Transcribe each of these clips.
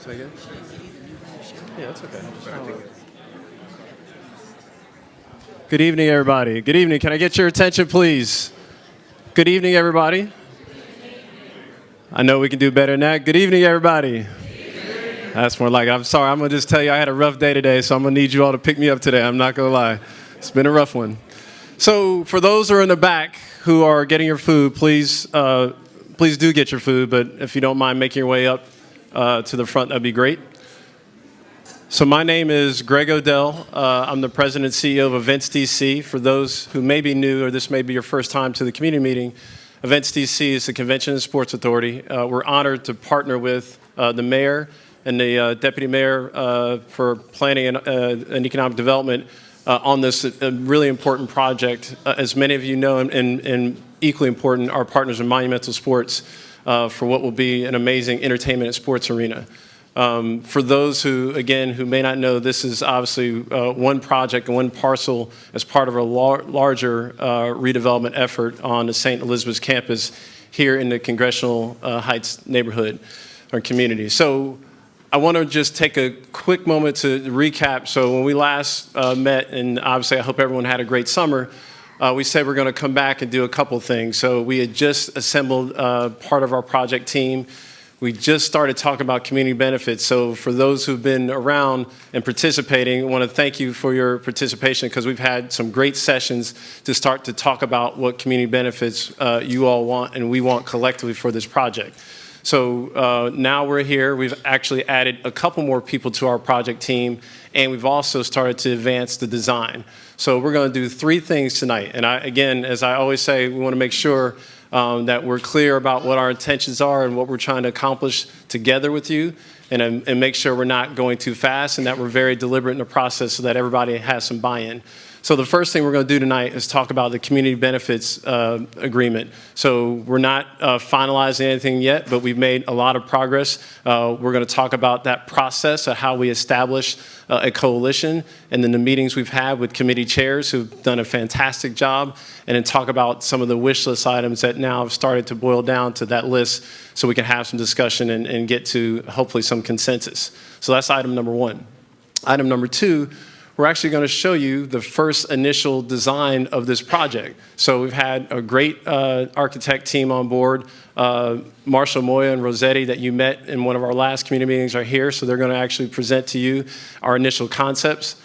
Say again? Yeah, that's okay. Good evening, everybody. Good evening. Can I get your attention, please? Good evening, everybody. I know we can do better than that. Good evening, everybody. That's more like, I'm sorry, I'm going to just tell you I had a rough day today, so I'm going to need you all to pick me up today. I'm not going to lie. It's been a rough one. So for those who are in the back who are getting your food, please do get your food, but if you don't mind making your way up to the front, that'd be great. So my name is Greg Odell. I'm the president and CEO of Events DC. For those who may be new or this may be your first time to the community meeting, Events DC is the Convention and Sports Authority. We're honored to partner with the mayor and the deputy mayor for planning and economic development on this really important project. As many of you know, and equally important, our partners in Monumental Sports for what will be an amazing entertainment and sports arena. For those who may not know, this is obviously one project and one parcel as part of a larger redevelopment effort on the St. Elizabeth's campus here in the Congressional Heights neighborhood or community. So I want to just take a quick moment to recap. So when we last met, and obviously I hope everyone had a great summer, we said we're going to come back and do a couple things. So we had just assembled part of our project team. We just started talking about community benefits. So for those who've been around and participating, I want to thank you for your participation because we've had some great sessions to start to talk about what community benefits you all want and we want collectively for this project. So now we're here. We've actually added a couple more people to our project team, and we've also started to advance the design. So we're going to do three things tonight. And again, as I always say, we want to make sure that we're clear about what our intentions are and what we're trying to accomplish together with you, and make sure we're not going too fast and that we're very deliberate in the process so that everybody has some buy-in. So the first thing we're going to do tonight is talk about the community benefits agreement. So we're not finalizing anything yet, but we've made a lot of progress. We're going to talk about that process of how we establish a coalition, and then the meetings we've had with committee chairs who've done a fantastic job, and then talk about some of the wish list items that now have started to boil down to that list so we can have some discussion and get to hopefully some consensus. So that's item number one. Item number two, we're actually going to show you the first initial design of this project. So we've had a great architect team on board. Marshall Moya and Rossetti that you met in one of our last community meetings are here, so they're going to actually present to you our initial concepts.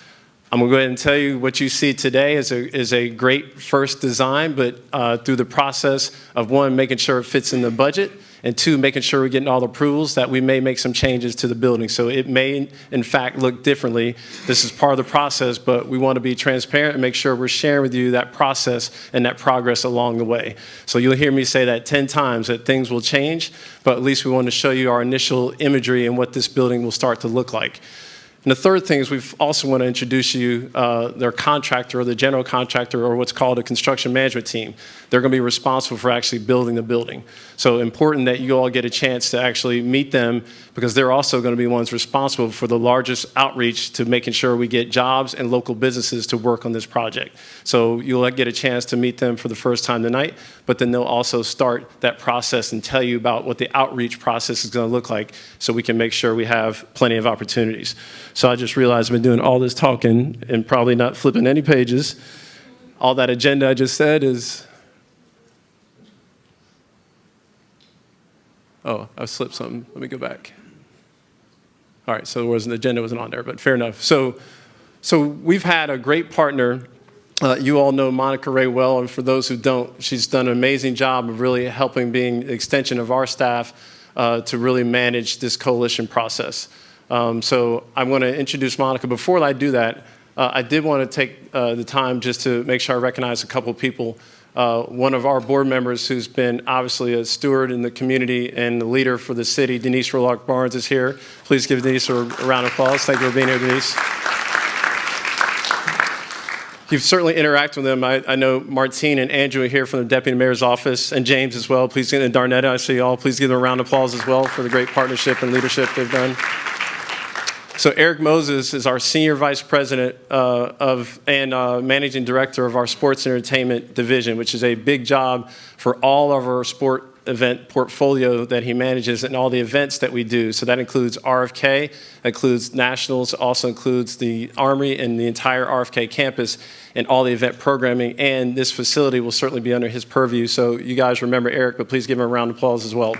I'm going to go ahead and tell you what you see today is a great first design, but through the process of one, making sure it fits in the budget, and two, making sure we're getting all the approvals, that we may make some changes to the building. So it may, in fact, look differently. This is part of the process, but we want to be transparent and make sure we're sharing with you that process and that progress along the way. So you'll hear me say that 10 times, that things will change, but at least we want to show you our initial imagery and what this building will start to look like. And the third thing is we also want to introduce you their contractor or the general contractor or what's called a construction management team. They're going to be responsible for actually building the building. So important that you all get a chance to actually meet them because they're also going to be ones responsible for the largest outreach to making sure we get jobs and local businesses to work on this project. So you'll get a chance to meet them for the first time tonight, but then they'll also start that process and tell you about what the outreach process is going to look like so we can make sure we have plenty of opportunities. So I just realized I've been doing all this talking and probably not flipping any pages. All that agenda I just said is, oh, I slipped something. Let me go back. All right, so the agenda wasn't on there, but fair enough. So we've had a great partner. You all know Monica Ray well, and for those who don't, she's done an amazing job of really helping being the extension of our staff to really manage this coalition process. So I'm going to introduce Monica. Before I do that, I did want to take the time just to make sure I recognize a couple of people. One of our board members who's been obviously a steward in the community and the leader for the city, Denise Rolock Barnes, is here. Please give Denise a round of applause. Thank you for being here, Denise. You've certainly interacted with them. I know Martine and Andrew are here from the Deputy Mayor's office, and James as well. Please, and Darnetta, I see you all. Please give them a round of applause as well for the great partnership and leadership they've done. So Eric Moses is our Senior Vice President and Managing Director of our Sports Entertainment Division, which is a big job for all of our sport event portfolio that he manages and all the events that we do. So that includes RFK, that includes Nationals, also includes the Armory and the entire RFK campus and all the event programming. And this facility will certainly be under his purview. So you guys remember Eric, but please give him a round of applause as well.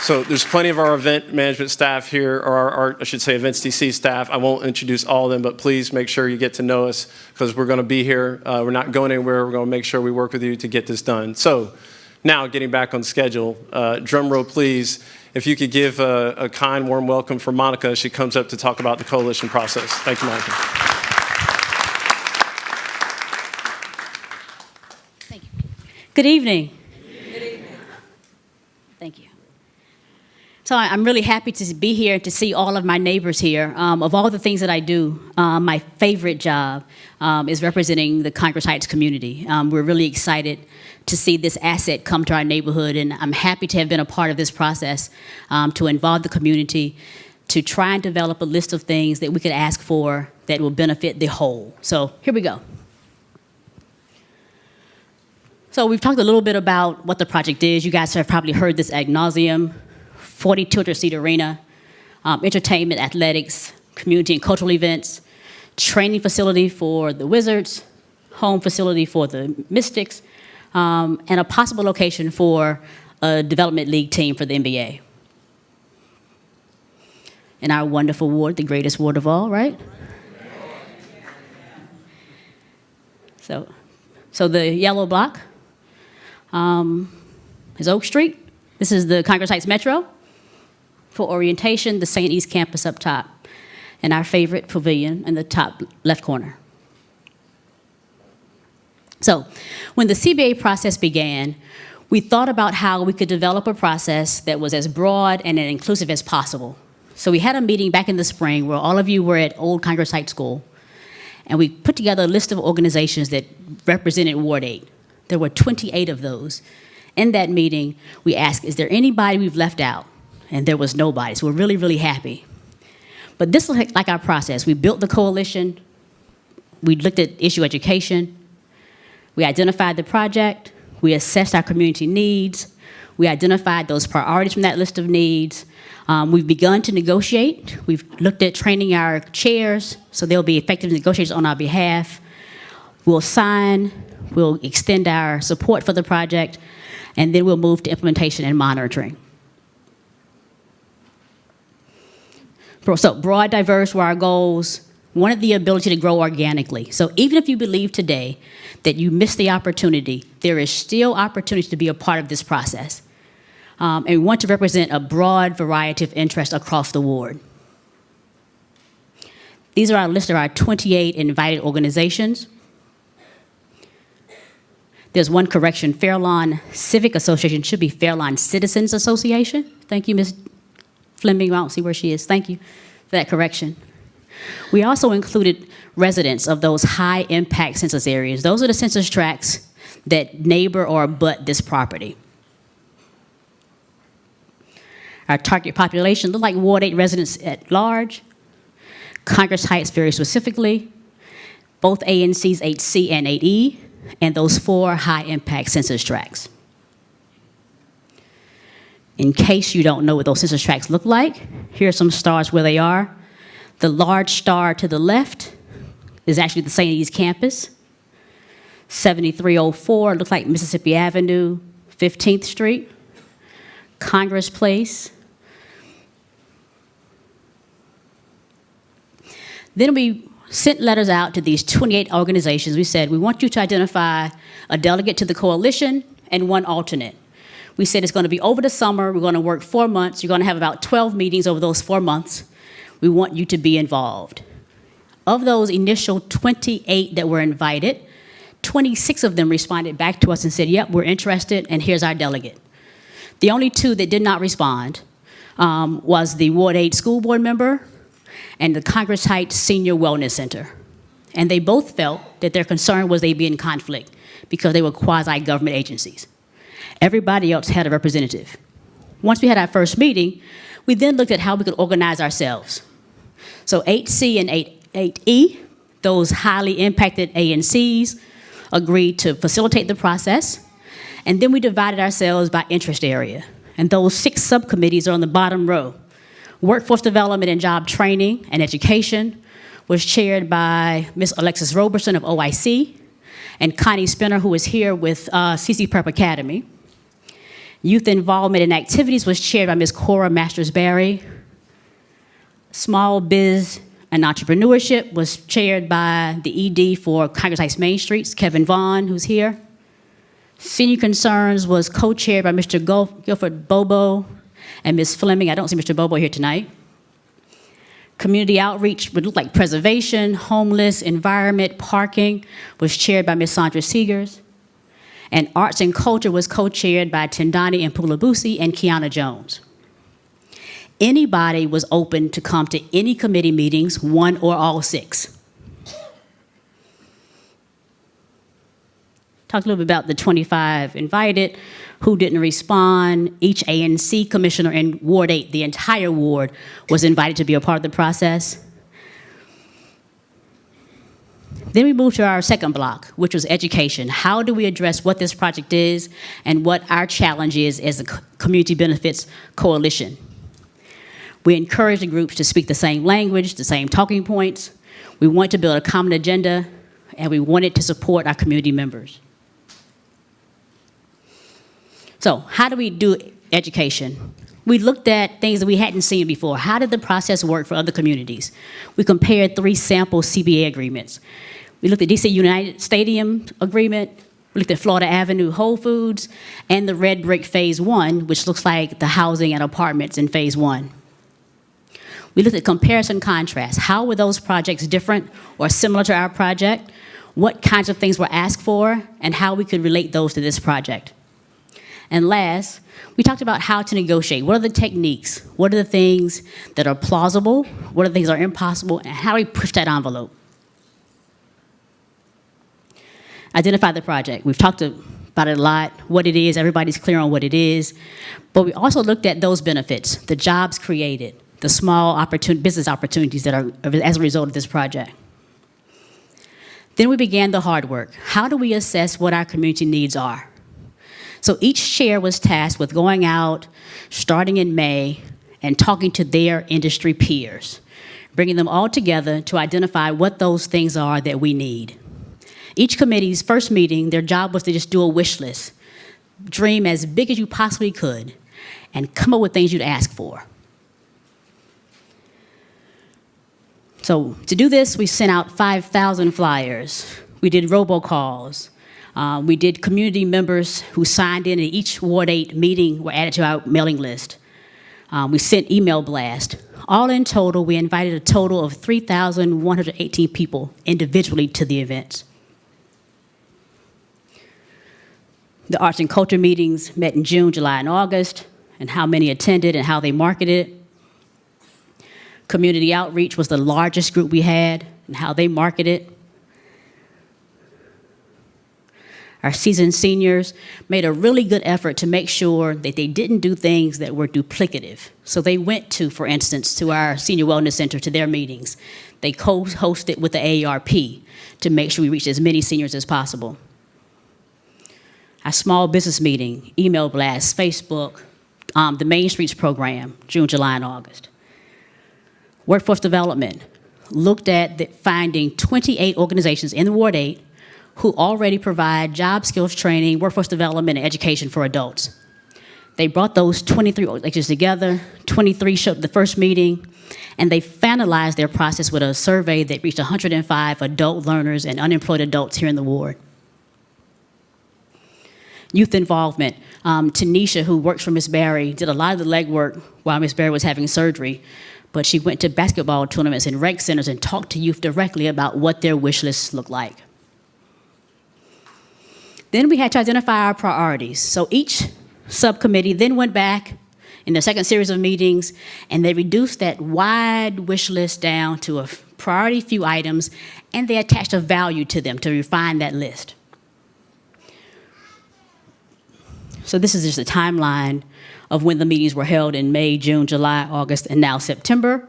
So there's plenty of our event management staff here, or I should say Events DC staff. I won't introduce all of them, but please make sure you get to know us because we're going to be here. We're not going anywhere. We're going to make sure we work with you to get this done. So now getting back on schedule, drum roll please. If you could give a kind, warm welcome for Monica as she comes up to talk about the coalition process. Thank you, Monica. Thank you. Good evening. Good evening. Thank you. So I'm really happy to be here to see all of my neighbors here. Of all the things that I do, my favorite job is representing the Congress Heights community. We're really excited to see this asset come to our neighborhood, and I'm happy to have been a part of this process to involve the community, to try and develop a list of things that we could ask for that will benefit the whole. So here we go. So we've talked a little bit about what the project is. You guys have probably heard this ad nauseum. 4,200-seat arena, entertainment, athletics, community and cultural events, training facility for the Wizards, home facility for the Mystics, and a possible location for a development league team for the NBA. And our wonderful ward, the greatest ward of all, right? So the yellow block is Oak Street. This is the Congress Heights Metro. For orientation, the St. East campus up top, and our favorite pavilion in the top left corner. So when the CBA process began, we thought about how we could develop a process that was as broad and as inclusive as possible. So we had a meeting back in the spring where all of you were at Old Congress Heights School, and we put together a list of organizations that represented Ward 8. There were 28 of those. In that meeting, we asked, is there anybody we've left out? And there was nobody, so we're really, really happy. But this was like our process. We built the coalition, we looked at issue education, we identified the project, we assessed our community needs, we identified those priorities from that list of needs. We've begun to negotiate. We've looked at training our chairs, so they'll be effective negotiators on our behalf. We'll sign, we'll extend our support for the project, and then we'll move to implementation and monitoring. So broad, diverse were our goals. Wanted the ability to grow organically. So even if you believe today that you missed the opportunity, there is still opportunity to be a part of this process. And we want to represent a broad variety of interests across the ward. These are our list of our 28 invited organizations. There's one correction, Fairlawn Civic Association should be Fairlawn Citizens Association. Thank you, Ms. Fleming. I don't see where she is. Thank you for that correction. We also included residents of those high impact census areas. Those are the census tracts that neighbor or abut this property. Our target population look like Ward 8 residents at large, Congress Heights very specifically, both ANCs 8C and 8E, and those 4 high impact census tracts. In case you don't know what those census tracts look like, here are some stars where they are. The large star to the left is actually the St. East campus. 7304 looks like Mississippi Avenue, 15th Street, Congress Place. Then we sent letters out to these 28 organizations. We said, we want you to identify a delegate to the coalition and one alternate. We said it's going to be over the summer. We're going to work 4 months. You're going to have about 12 meetings over those 4 months. We want you to be involved. Of those initial 28 that were invited, 26 of them responded back to us and said, yep, we're interested, and here's our delegate. The only 2 that did not respond was the Ward 8 school board member and the Congress Heights Senior Wellness Center. And they both felt that their concern was they'd be in conflict because they were quasi-government agencies. Everybody else had a representative. Once we had our first meeting, We then looked at how we could organize ourselves. So 8C and 8E, those highly impacted ANCs, agreed to facilitate the process. And then we divided ourselves by interest area. And those 6 subcommittees are on the bottom row. Workforce Development and Job Training and Education was chaired by Ms. Alexis Roberson of OIC and Connie Spinner, who is here with CC Prep Academy. Youth Involvement and Activities was chaired by Ms. Cora Masters-Berry. Small Biz and Entrepreneurship was chaired by the ED for Congress Heights Main Streets, Kevin Vaughn, who's here. Senior Concerns was co-chaired by Mr. Guilford Bobo and Ms. Fleming. I don't see Mr. Bobo here tonight. Community Outreach would look like Preservation, Homeless, Environment, Parking was chaired by Ms. Sandra Seegers. And Arts and Culture was co-chaired by Tindani and Pulabusi and Kiana Jones. Anybody was open to come to any committee meetings, 1 or all 6. Talk a little bit about the 25 invited, who didn't respond. Each ANC commissioner in Ward 8, the entire ward, was invited to be a part of the process. Then we moved to our second block, which was education. How do we address what this project is and what our challenge is as a Community Benefits Coalition? We encouraged the groups to speak the same language, the same talking points. We wanted to build a common agenda, and we wanted to support our community members. So how do we do education? We looked at things that we hadn't seen before. How did the process work for other communities? We compared 3 sample CBA agreements. We looked at DC United Stadium agreement, we looked at Florida Avenue Whole Foods, and the Red Brick Phase 1, which looks like the housing and apartments in Phase 1. We looked at comparison contrast. How were those projects different or similar to our project? What kinds of things were asked for, and how we could relate those to this project. And last, we talked about how to negotiate. What are the techniques? What are the things that are plausible? What are the things that are impossible? And how do we push that envelope? Identify the project. We've talked about it a lot, what it is. Everybody's clear on what it is. But we also looked at those benefits, the jobs created, the small business opportunities that are as a result of this project. Then we began the hard work. How do we assess what our community needs are? So each chair was tasked with going out, starting in May, and talking to their industry peers, bringing them all together to identify what those things are that we need. Each committee's first meeting, their job was to just do a wish list, dream as big as you possibly could, and come up with things you'd ask for. So to do this, we sent out 5,000 flyers. We did robocalls. We did community members who signed in, and each Ward 8 meeting were added to our mailing list. We sent email blasts. All in total, we invited a total of 3,118 people individually to the events. The arts and culture meetings met in June, July, and August, and how many attended and how they marketed. Community outreach was the largest group we had and how they marketed. Our seasoned seniors made a really good effort to make sure that they didn't do things that were duplicative. So they went to, for instance, to our Senior Wellness Center, to their meetings. They co-hosted with the AARP to make sure we reached as many seniors as possible. Our small business meeting, email blasts, Facebook, the Main Streets program, June, July, and August. Workforce development looked at finding 28 organizations in the Ward 8 who already provide job skills training, workforce development, and education for adults. They brought those 23 organizations together, 23 showed up at the first meeting, and they finalized their process with a survey that reached 105 adult learners and unemployed adults here in the ward. Youth involvement. Tanisha, who works for Ms. Barry, did a lot of the legwork while Ms. Barry was having surgery, but she went to basketball tournaments and rec centers and talked to youth directly about what their wish lists look like. Then we had to identify our priorities. So each subcommittee then went back in the second series of meetings, and they reduced that wide wish list down to a priority few items, and they attached a value to them to refine that list. So this is just a timeline of when the meetings were held in May, June, July, August, and now September.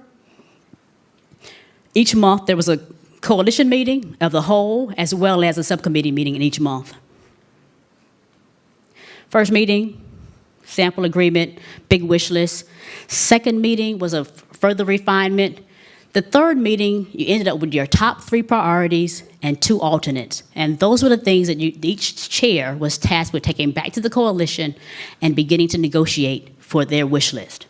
Each month there was a coalition meeting of the whole, as well as a subcommittee meeting in each month. First meeting, sample agreement, big wish list. Second meeting was a further refinement. The third meeting, you ended up with your top 3 priorities and 2 alternates. And those were the things that each chair was tasked with taking back to the coalition and beginning to negotiate for their wish list.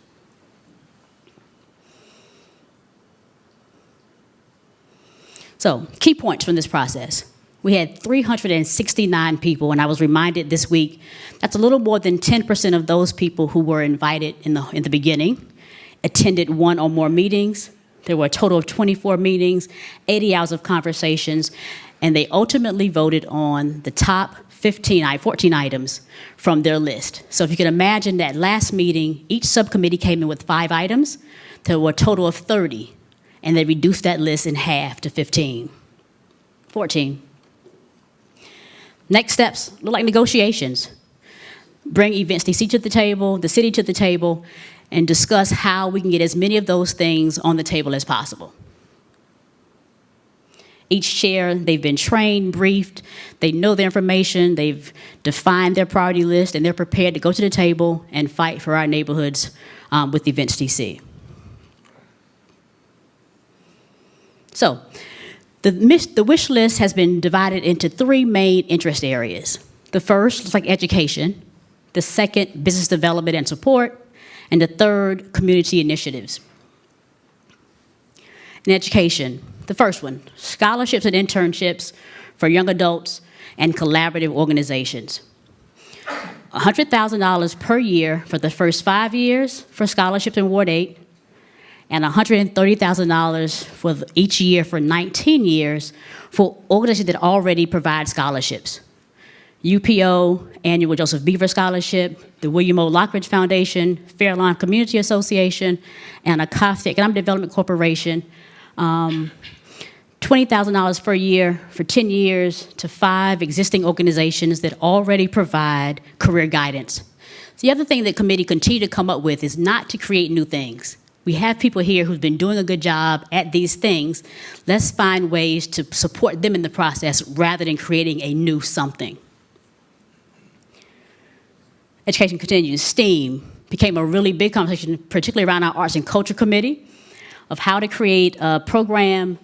So, key points from this process. We had 369 people, and I was reminded this week that's a little more than 10% of those people who were invited in the beginning attended 1 or more meetings. There were a total of 24 meetings, 80 hours of conversations, and they ultimately voted on the top 14 items from their list. So if you can imagine that last meeting, each subcommittee came in with 5 items. There were a total of 30, and they reduced that list in half to 14. Next steps look like negotiations. Bring Events DC to the table, the city to the table, and discuss how we can get as many of those things on the table as possible. Each chair, they've been trained, briefed, they know their information, they've defined their priority list, and they're prepared to go to the table and fight for our neighborhoods with Events DC. So, the wish list has been divided into 3 main interest areas. The first looks like education, the second, business development and support, and the third, community initiatives. In education, the first one, scholarships and internships for young adults and collaborative organizations. $100,000 per year for the first 5 years for scholarships in Ward 8, and $130,000 for each year for 19 years for organizations that already provide scholarships. UPO, Annual Joseph Beaver Scholarship, the William O. Lockridge Foundation, Fairlawn Community Association, and Acosta Economic Development Corporation. $20,000 per year for 10 years to 5 existing organizations that already provide career guidance. So the other thing that committee continue to come up with is not to create new things. We have people here who've been doing a good job at these things. Let's find ways to support them in the process rather than creating a new something. Education continues. STEAM became a really big conversation, particularly around our Arts and Culture Committee, of how to create a program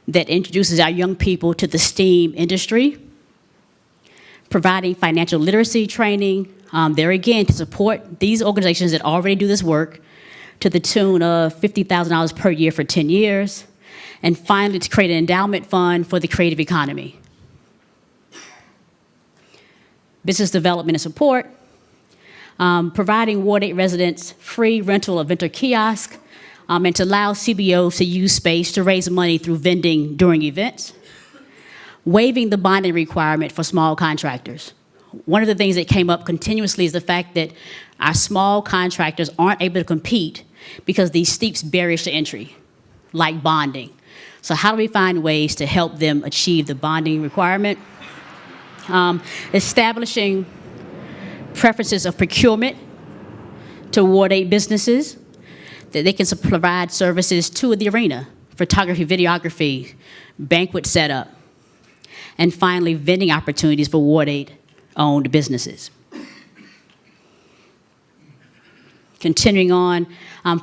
that introduces our young people to the STEAM industry, providing financial literacy training, there again to support these organizations that already do this work to the tune of $50,000 per year for 10 years, and finally to create an endowment fund for the creative economy. Business development and support, providing Ward 8 residents free rental of vendor kiosk, and to allow CBOs to use space to raise money through vending during events. Waiving the bonding requirement for small contractors. One of the things that came up continuously is the fact that our small contractors aren't able to compete because these steep barriers to entry, like bonding. So how do we find ways to help them achieve the bonding requirement? Establishing preferences of procurement to Ward 8 businesses, that they can provide services to the arena, photography, videography, banquet setup, and finally, vending opportunities for Ward 8-owned businesses. Continuing on,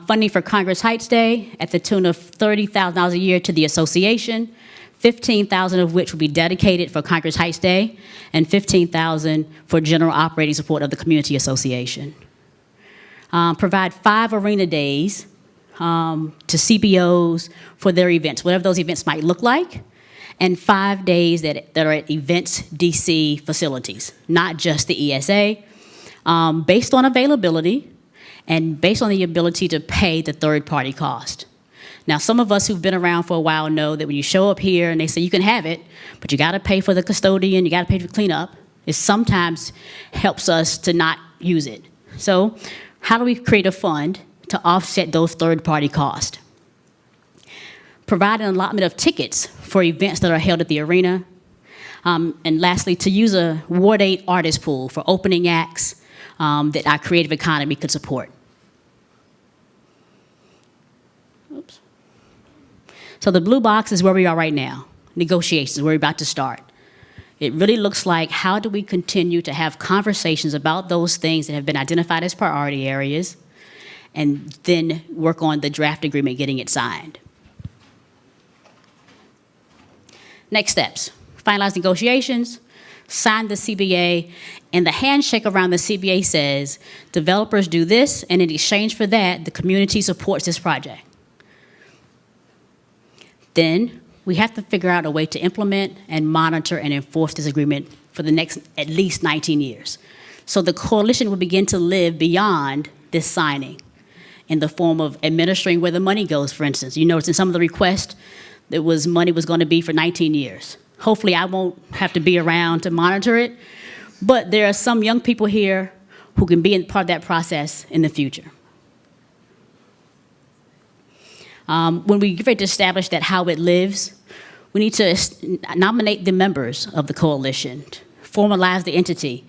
funding for Congress Heights Day at the tune of $30,000 a year to the association, $15,000 of which will be dedicated for Congress Heights Day, and $15,000 for general operating support of the community association. Provide 5 arena days to CBOs for their events, whatever those events might look like, and 5 days that are at Events DC facilities, not just the ESA, based on availability and based on the ability to pay the third-party cost. Now, some of us who've been around for a while know that when you show up here and they say you can have it, but you gotta pay for the custodian, you gotta pay for cleanup, it sometimes helps us to not use it. So, how do we create a fund to offset those third-party costs? Provide an allotment of tickets for events that are held at the arena. And lastly, to use a Ward 8 artist pool for opening acts, that our creative economy could support. Oops. So the blue box is where we are right now. Negotiations, we're about to start. It really looks like how do we continue to have conversations about those things that have been identified as priority areas and then work on the draft agreement, getting it signed. Next steps, finalize negotiations, sign the CBA, and the handshake around the CBA says, developers do this, and in exchange for that, the community supports this project. Then we have to figure out a way to implement and monitor and enforce this agreement for the next at least 19 years. So the coalition will begin to live beyond this signing in the form of administering where the money goes, for instance. You notice in some of the requests, money was going to be for 19 years. Hopefully I won't have to be around to monitor it, but there are some young people here who can be part of that process in the future. When we get ready to establish that how it lives, we need to nominate the members of the coalition, formalize the entity,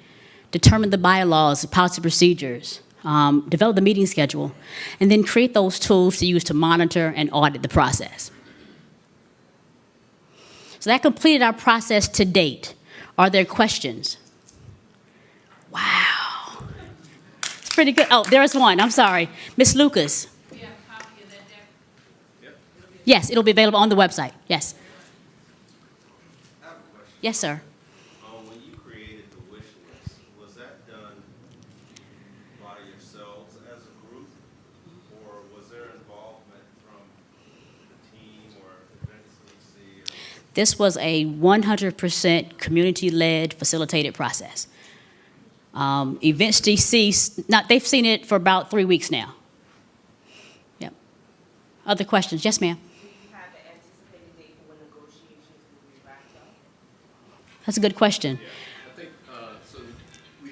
determine the bylaws, policy procedures, develop the meeting schedule, and then create those tools to use to monitor and audit the process. So that completed our process to date. Are there questions? Wow. It's pretty good. Oh, there's one. I'm sorry. Ms. Lucas. Do you have a copy of that deck? Yep. Yes, it'll be available on the website. Yes. I have a question. Yes, sir. When you created the wish list, was that done by yourselves as a group, or was there involvement from the team or Events DC? This was a 100% community-led, facilitated process. Events DC, they've seen it for about 3 weeks now. Yep. Other questions? Yes, ma'am. Do you have the anticipated date for when negotiations will be wrapped up? That's a good question. Yeah, I think so. We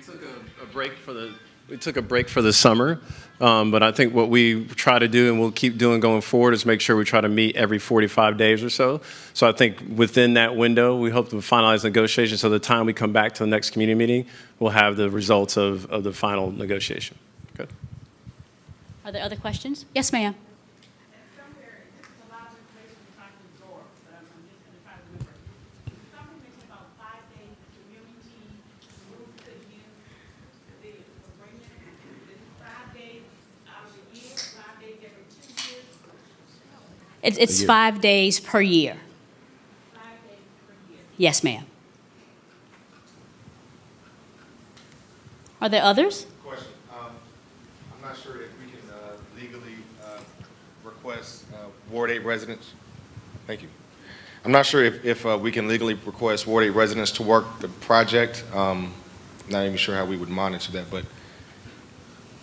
took a break for the summer, but I think what we try to do and we'll keep doing going forward is make sure we try to meet every 45 days or so. So I think within that window, we hope to finalize negotiations. So the time we come back to the next community meeting, we'll have the results of the final negotiation. Good. Are there other questions? Yes, ma'am. It's 5 days per year. 5 days per year. Yes, ma'am. Are there others? Question. I'm not sure if we can legally request Ward 8 residents. Thank you. I'm not sure if we can legally request Ward 8 residents to work the project. Not even sure how we would monitor that, but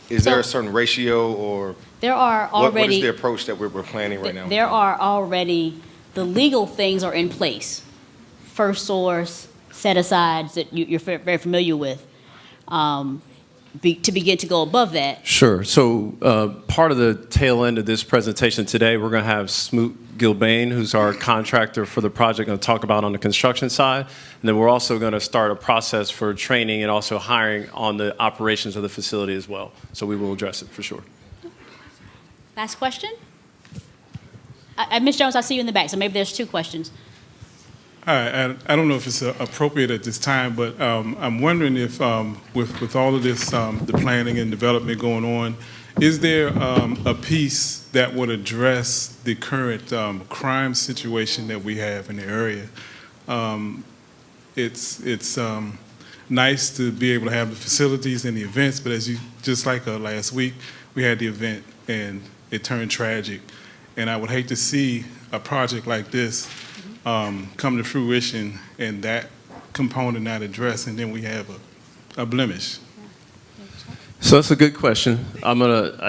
is there a certain ratio or there are already, what is the approach that we're planning right now? There are already, the legal things are in place. First source, set-asides that you're very familiar with. To begin to go above that. Sure. So part of the tail end of this presentation today, we're going to have Smoot Gilbane, who's our contractor for the project, going to talk about on the construction side. And then we're also going to start a process for training and also hiring on the operations of the facility as well. So we will address it for sure. Last question? Ms. Jones, I see you in the back, so maybe there's 2 questions. I don't know if it's appropriate at this time, but I'm wondering if with all of this, the planning and development going on, is there a piece that would address the current crime situation that we have in the area? It's nice to be able to have the facilities and the events, but just like last week, we had the event and it turned tragic. And I would hate to see a project like this come to fruition and that component not addressed, and then we have a blemish. So that's a good question. I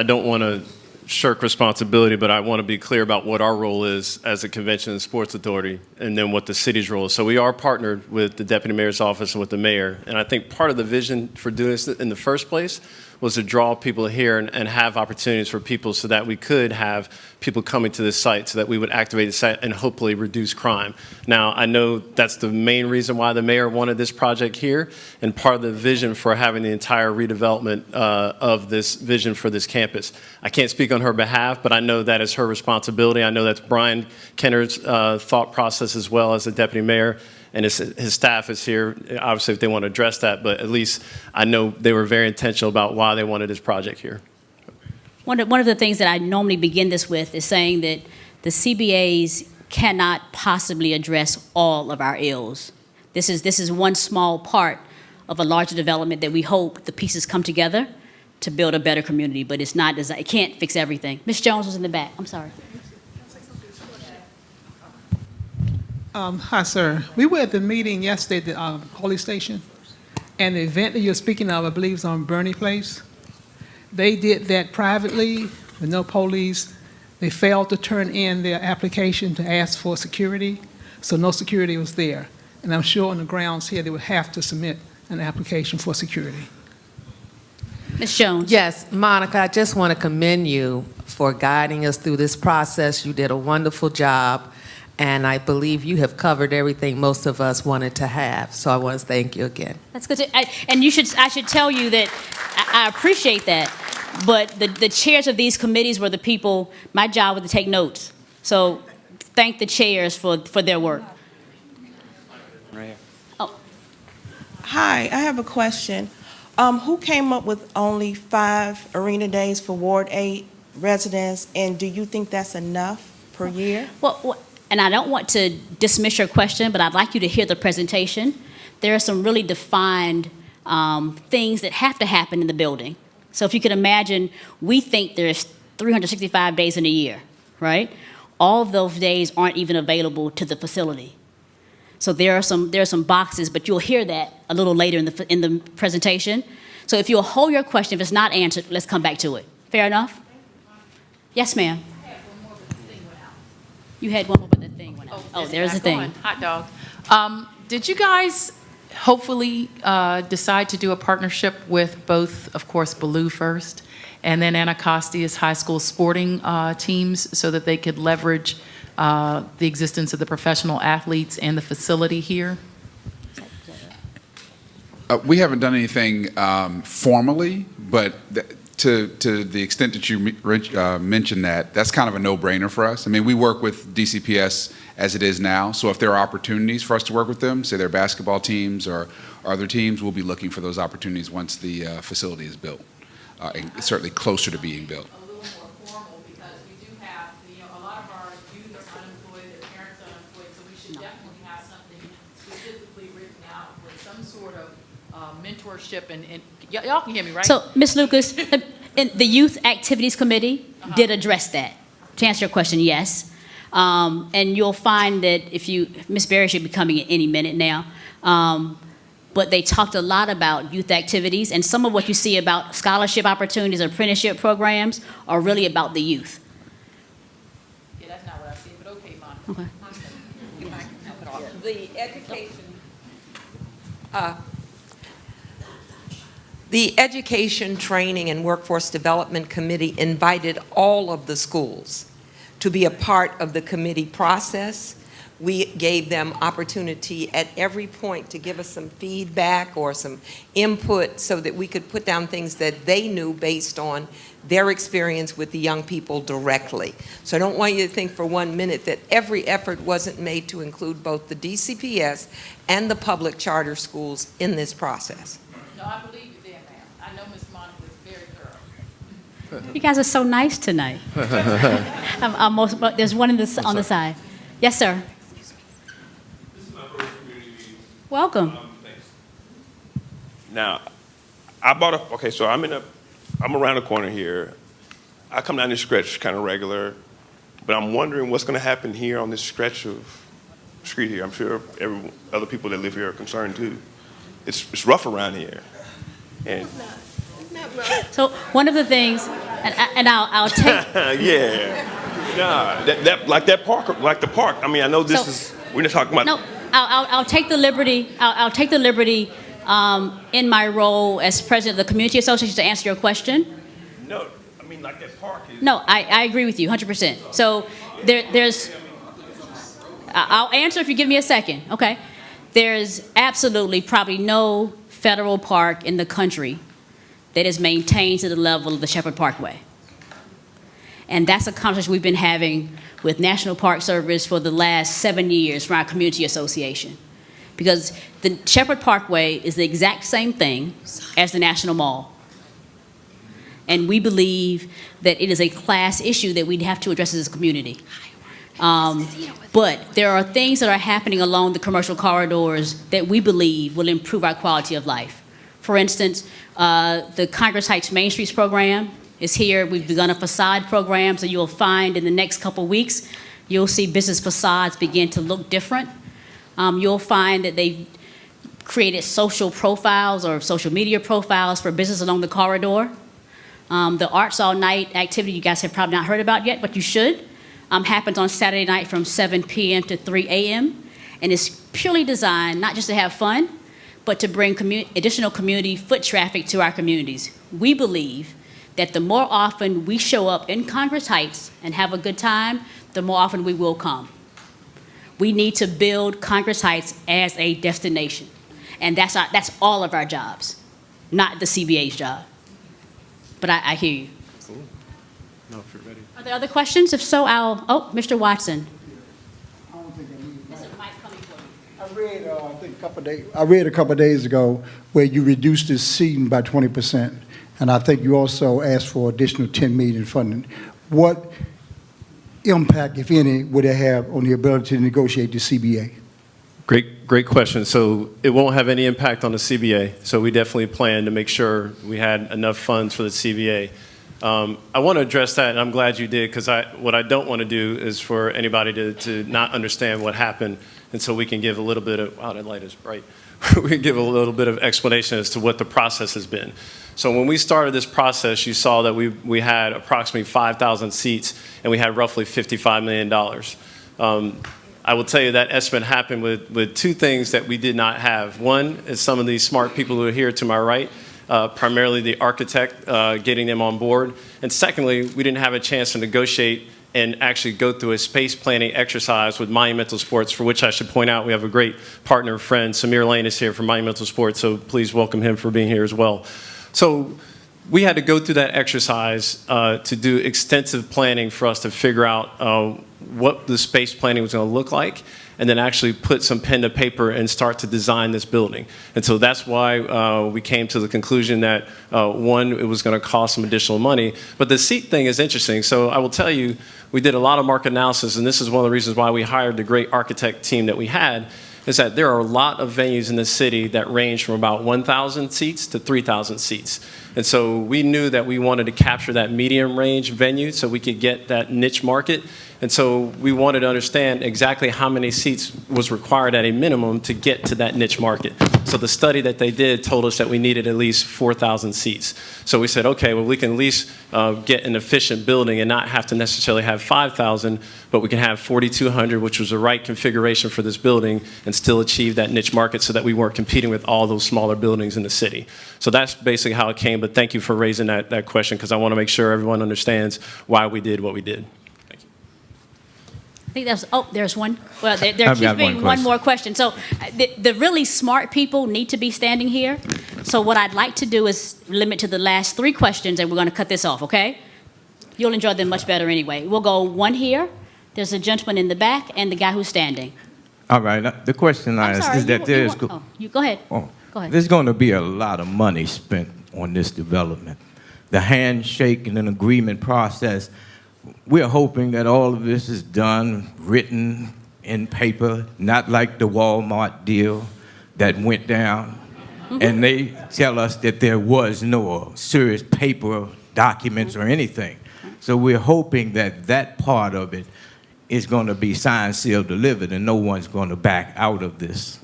don't want to shirk responsibility, but I want to be clear about what our role is as a convention and sports authority, and then what the city's role is. So we are partnered with the deputy mayor's office and with the mayor, and I think part of the vision for doing this in the first place was to draw people here and have opportunities for people so that we could have people coming to this site so that we would activate the site and hopefully reduce crime. Now, I know that's the main reason why the mayor wanted this project here, and part of the vision for having the entire redevelopment of this vision for this campus. I can't speak on her behalf, but I know that is her responsibility. I know that's Brian Kenner's thought process as well as the deputy mayor. And his staff is here, obviously, if they want to address that, but at least I know they were very intentional about why they wanted this project here. One of the things that I normally begin this with is saying that the CBAs cannot possibly address all of our ills. This is one small part of a larger development that we hope the pieces come together to build a better community, but it's not, it can't fix everything. Ms. Jones was in the back. I'm sorry. Hi, sir. We were at the meeting yesterday at the police station, and the event that you're speaking of, I believe, is on Bernie Place. They did that privately with no police. They failed to turn in their application to ask for security, so no security was there. And I'm sure on the grounds here, they would have to submit an application for security. Ms. Jones. Yes, Monica, I just want to commend you for guiding us through this process. You did a wonderful job. And I believe you have covered everything most of us wanted to have. So I want to thank you again. That's good. And I should tell you that I appreciate that. But the chairs of these committees were the people, my job was to take notes. So thank the chairs for their work. Right here. Oh, Hi, I have a question. Who came up with only 5 arena days for Ward 8 residents, and do you think that's enough per year? well, and I don't want to dismiss your question, but I'd like you to hear the presentation. There are some really defined things that have to happen in the building. So if you can imagine, we think there's 365 days in a year, right? All of those days aren't even available to the facility. So there are some boxes, but you'll hear that a little later in the presentation. So if you'll hold your question, if it's not answered, let's come back to it. Fair enough? Yes, ma'am. You had one more, but the thing went out. Oh, there's the thing. Hot dog. Did you guys hopefully decide to do a partnership with both, of course, Ballou first, and then Anacostia's high school sporting teams so that they could leverage the existence of the professional athletes and the facility here? We haven't done anything formally, but to the extent that you mentioned that, that's kind of a no-brainer for us. I mean, we work with DCPS as it is now, so if there are opportunities for us to work with them, say their basketball teams or other teams, we'll be looking for those opportunities once the facility is built, and certainly closer to being built. A little more formal, because we do have, a lot of our youth are unemployed, their parents are unemployed, so we should definitely have something specifically written out with some sort of mentorship, and y'all can hear me, right? So, Ms. Lucas, the Youth Activities Committee did address that. To answer your question, yes. And you'll find that Ms. Berry should be coming in any minute now, but they talked a lot about youth activities, and some of what you see about scholarship opportunities, apprenticeship programs, are really about the youth. Yeah, that's not what I said, but okay, Monica. Okay. The Education, Training, and Workforce Development Committee invited all of the schools to be a part of the committee process. We gave them opportunity at every point to give us some feedback or some input so that we could put down things that they knew based on their experience with the young people directly. So I don't want you to think for 1 minute that every effort wasn't made to include both the DCPS and the public charter schools in this process. No, I believe you there, ma'am. I know Ms. Monica was very thorough. You guys are so nice tonight. There's one on the side. Yes, sir. This is my first community meeting. Welcome. Thanks. Now, so I'm around the corner here. I come down this stretch kind of regular, but I'm wondering what's going to happen here on this stretch of street here. I'm sure other people that live here are concerned too. It's rough around here. And So one of the things And I'll take. Yeah. Nah, that park, like the park. I mean, I know this is, we're not talking about. No, I'll take the liberty. I'll take the liberty in my role as president of the community association to answer your question. No, I mean like that park is. No, I agree with you 100%. So there's. I'll answer if you give me a second. Okay. There's absolutely probably no federal park in the country that is maintained to the level of the Shepherd Parkway. And that's a conversation we've been having with National Park Service for the last 7 years from our community association. Because the Shepherd Parkway is the exact same thing as the National Mall. And we believe that it is a class issue that we'd have to address as a community. But there are things that are happening along the commercial corridors that we believe will improve our quality of life. For instance, the Congress Heights Main Streets program is here. We've begun a facade program, so you'll find in the next couple weeks, you'll see business facades begin to look different. You'll find that they've created social profiles or social media profiles for business along the corridor. The Arts All Night activity you guys have probably not heard about yet, but you should, happens on Saturday night from 7 p.m. to 3 a.m. And it's purely designed not just to have fun, but to bring additional community foot traffic to our communities. We believe that the more often we show up in Congress Heights and have a good time, the more often we will come. We need to build Congress Heights as a destination. And that's all of our jobs, not the CBA's job. But I hear you. Cool. No, if you're ready. Are there other questions? If so, Mr. Watson. I don't think I need it. There's a mic coming for you. I read a couple of days ago where you reduced the seating by 20%, and I think you also asked for additional $10 million in funding. What impact, if any, would it have on the ability to negotiate the CBA? Great question. So it won't have any impact on the CBA. So we definitely plan to make sure we had enough funds for the CBA. I want to address that, and I'm glad you did, because what I don't want to do is for anybody to not understand what happened, and so we can give a little bit of, wow, that light is bright. We can give a little bit of explanation as to what the process has been. So when we started this process, you saw that we had approximately 5,000 seats, and we had roughly $55 million. I will tell you that estimate happened with two things that we did not have. One is some of these smart people who are here to my right, primarily the architect, getting them on board. And secondly, we didn't have a chance to negotiate and actually go through a space planning exercise with Monumental Sports, for which I should point out we have a great partner friend. Samir Lane is here from Monumental Sports, so please welcome him for being here as well. So we had to go through that exercise to do extensive planning for us to figure out what the space planning was going to look like, and then actually put some pen to paper and start to design this building. And so that's why we came to the conclusion that, one, it was going to cost some additional money. But the seat thing is interesting. So I will tell you, we did a lot of market analysis, and this is one of the reasons why we hired the great architect team that we had, is that there are a lot of venues in the city that range from about 1,000 seats to 3,000 seats. And so we knew that we wanted to capture that medium range venue so we could get that niche market. And so we wanted to understand exactly how many seats was required at a minimum to get to that niche market. So the study that they did told us that we needed at least 4,000 seats. So we said, okay, well, we can at least get an efficient building and not have to necessarily have 5,000, but we can have 4,200, which was the right configuration for this building, and still achieve that niche market so that we weren't competing with all those smaller buildings in the city. So that's basically how it came, but thank you for raising that question, because I want to make sure everyone understands why we did what we did. I think there's one. Well, there keeps being one more question. So the really smart people need to be standing here. So what I'd like to do is limit to the last 3 questions, and we're going to cut this off, okay? You'll enjoy them much better anyway. We'll go one here. There's a gentleman in the back, and the guy who's standing. All right. The question I ask is that there's... go ahead. Go ahead. There's going to be a lot of money spent on this development. The handshake and an agreement process, we're hoping that all of this is done, written in paper, not like the Walmart deal that went down. Mm-hmm. And they tell us that there was no serious paper documents or anything. So we're hoping that that part of it is going to be signed, sealed, delivered, and no one's going to back out of this.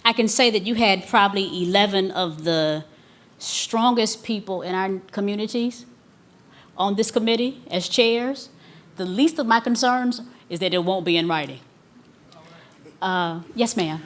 I can say that you had probably 11 of the strongest people in our communities on this committee as chairs, the least of my concerns is that it won't be in writing. Yes, ma'am.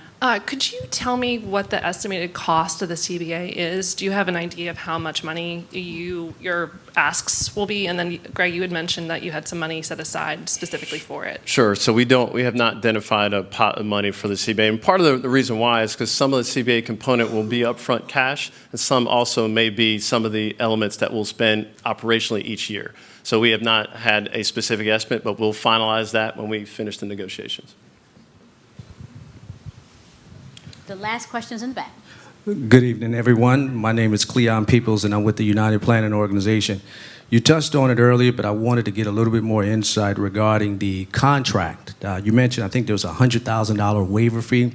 Could you tell me what the estimated cost of the CBA is? Do you have an idea of how much money your asks will be? And then, Greg, you had mentioned that you had some money set aside specifically for it. Sure. So we have not identified a pot of money for the CBA. And part of the reason why is because some of the CBA component will be upfront cash, and some also may be some of the elements that we'll spend operationally each year. So we have not had a specific estimate, but we'll finalize that when we finish the negotiations. The last question is in the back. Good evening, everyone. My name is Cleon Peoples, and I'm with the United Planning Organization. You touched on it earlier, but I wanted to get a little bit more insight regarding the contract. You mentioned, I think there was a $100,000 waiver fee.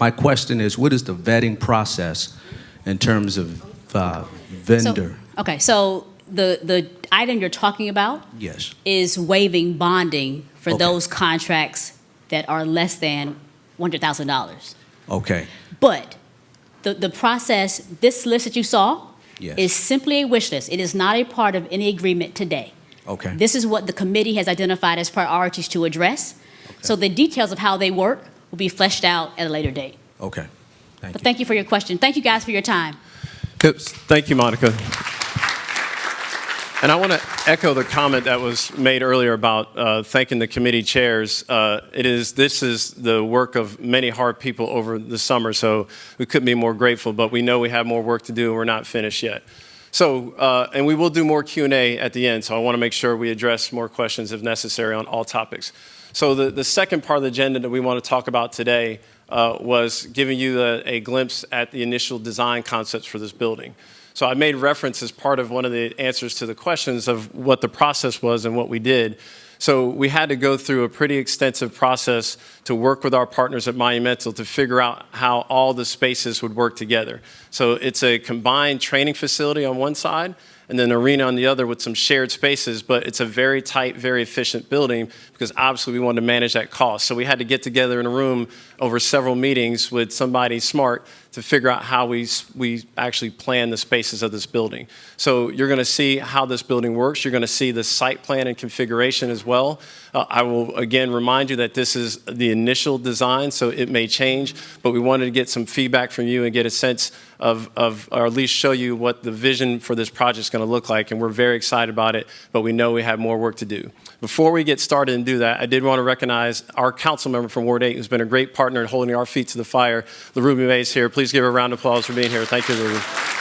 My question is, what is the vetting process in terms of vendor? So the item you're talking about Yes. is waiving bonding for Okay. those contracts that are less than $100,000. Okay. But the process, this list that you saw, Yes. is simply a wish list. It is not a part of any agreement today. Okay. This is what the committee has identified as priorities to address. So the details of how they work will be fleshed out at a later date. Okay. But thank you for your question. Thank you guys for your time. Thank you, Monica. And I want to echo the comment that was made earlier about thanking the committee chairs. This is the work of many hard people over the summer, so we couldn't be more grateful, but we know we have more work to do and we're not finished yet. So, and we will do more Q&A at the end, so I want to make sure we address more questions if necessary on all topics. So the second part of the agenda that we want to talk about today was giving you a glimpse at the initial design concepts for this building. So I made reference as part of one of the answers to the questions of what the process was and what we did. So we had to go through a pretty extensive process to work with our partners at Monumental to figure out how all the spaces would work together. So it's a combined training facility on one side and then an arena on the other with some shared spaces, but it's a very tight, very efficient building because obviously we wanted to manage that cost. So we had to get together in a room over several meetings with somebody smart to figure out how we actually plan the spaces of this building. So you're going to see how this building works. You're going to see the site plan and configuration as well. I will again remind you that this is the initial design, so it may change, but we wanted to get some feedback from you and get a sense of or at least show you what the vision for this project is going to look like, and we're very excited about it, but we know we have more work to do. Before we get started and do that, I did want to recognize our council member from Ward 8 who's been a great partner in holding our feet to the fire. LaRuby May is here. Please give her a round of applause for being here. Thank you, LaRuby.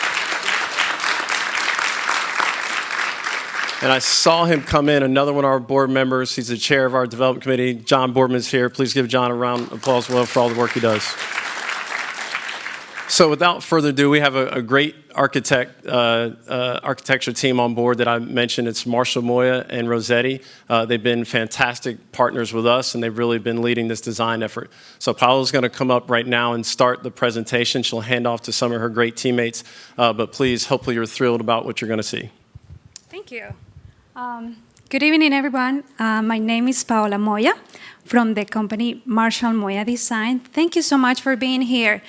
And I saw him come in, another one of our board members. He's the chair of our development committee. John Boardman is here. Please give John a round of applause for all the work he does. So without further ado, we have a great architecture team on board that I mentioned. It's Marshall Moya and Rossetti. They've been fantastic partners with us, and they've really been leading this design effort. So Paola's going to come up right now and start the presentation. She'll hand off to some of her great teammates. But please, hopefully you're thrilled about what you're going to see. Thank you. Good evening, everyone. My name is Paola Moya from the company Marshall Moya Design. Thank you so much for being here.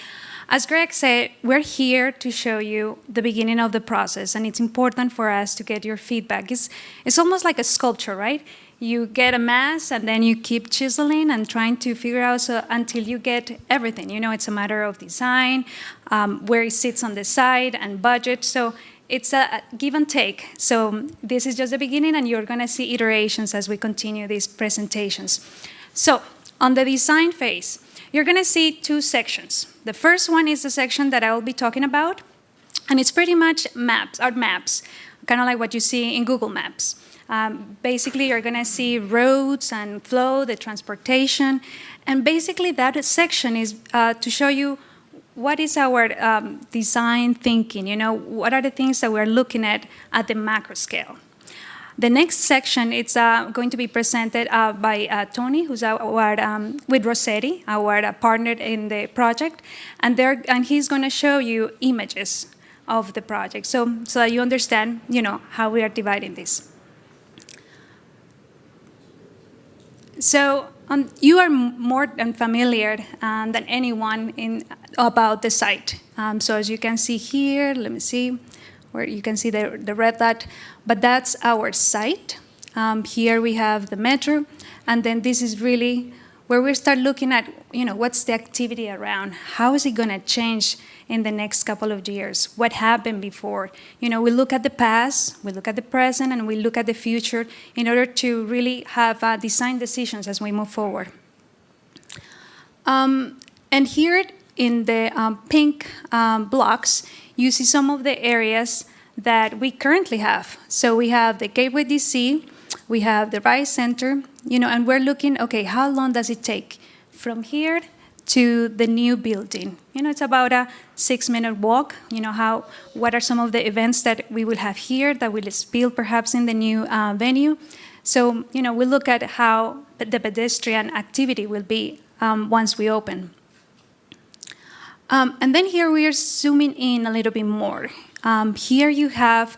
As Greg said, we're here to show you the beginning of the process, and it's important for us to get your feedback. It's almost like a sculpture, right? You get a mass, and then you keep chiseling and trying to figure out until you get everything. You know, it's a matter of design, where it sits on the side, and budget. So it's a give and take. So this is just the beginning, and you're going to see iterations as we continue these presentations. So on the design phase, you're going to see two sections. The first one is the section that I will be talking about, and it's pretty much maps, art maps, kind of like what you see in Google Maps. Basically, you're going to see roads and flow, the transportation, and basically that section is to show you what is our design thinking, you know, what are the things that we're looking at the macro scale. The next section, it's going to be presented by Tony, who's with Rossetti, our partner in the project, and he's going to show you images of the project, so that you understand, you know, how we are dividing this. So you are more than familiar than anyone about the site. So as you can see here, let me see. where you can see the red dot, but that's our site. Here we have the metro, and then this is really where we start looking at, what's the activity around? How is it going to change in the next couple of years? What happened before? We look at the past, we look at the present, and we look at the future in order to really have design decisions as we move forward. And here in the pink blocks, you see some of the areas that we currently have. So we have the Gateway DC, we have the Rice Center, and we're looking, okay, how long does it take from here to the new building? It's about a 6-minute walk. What are some of the events that we will have here that will spill perhaps in the new venue? So, we look at how the pedestrian activity will be once we open. And then here we are zooming in a little bit more. Here you have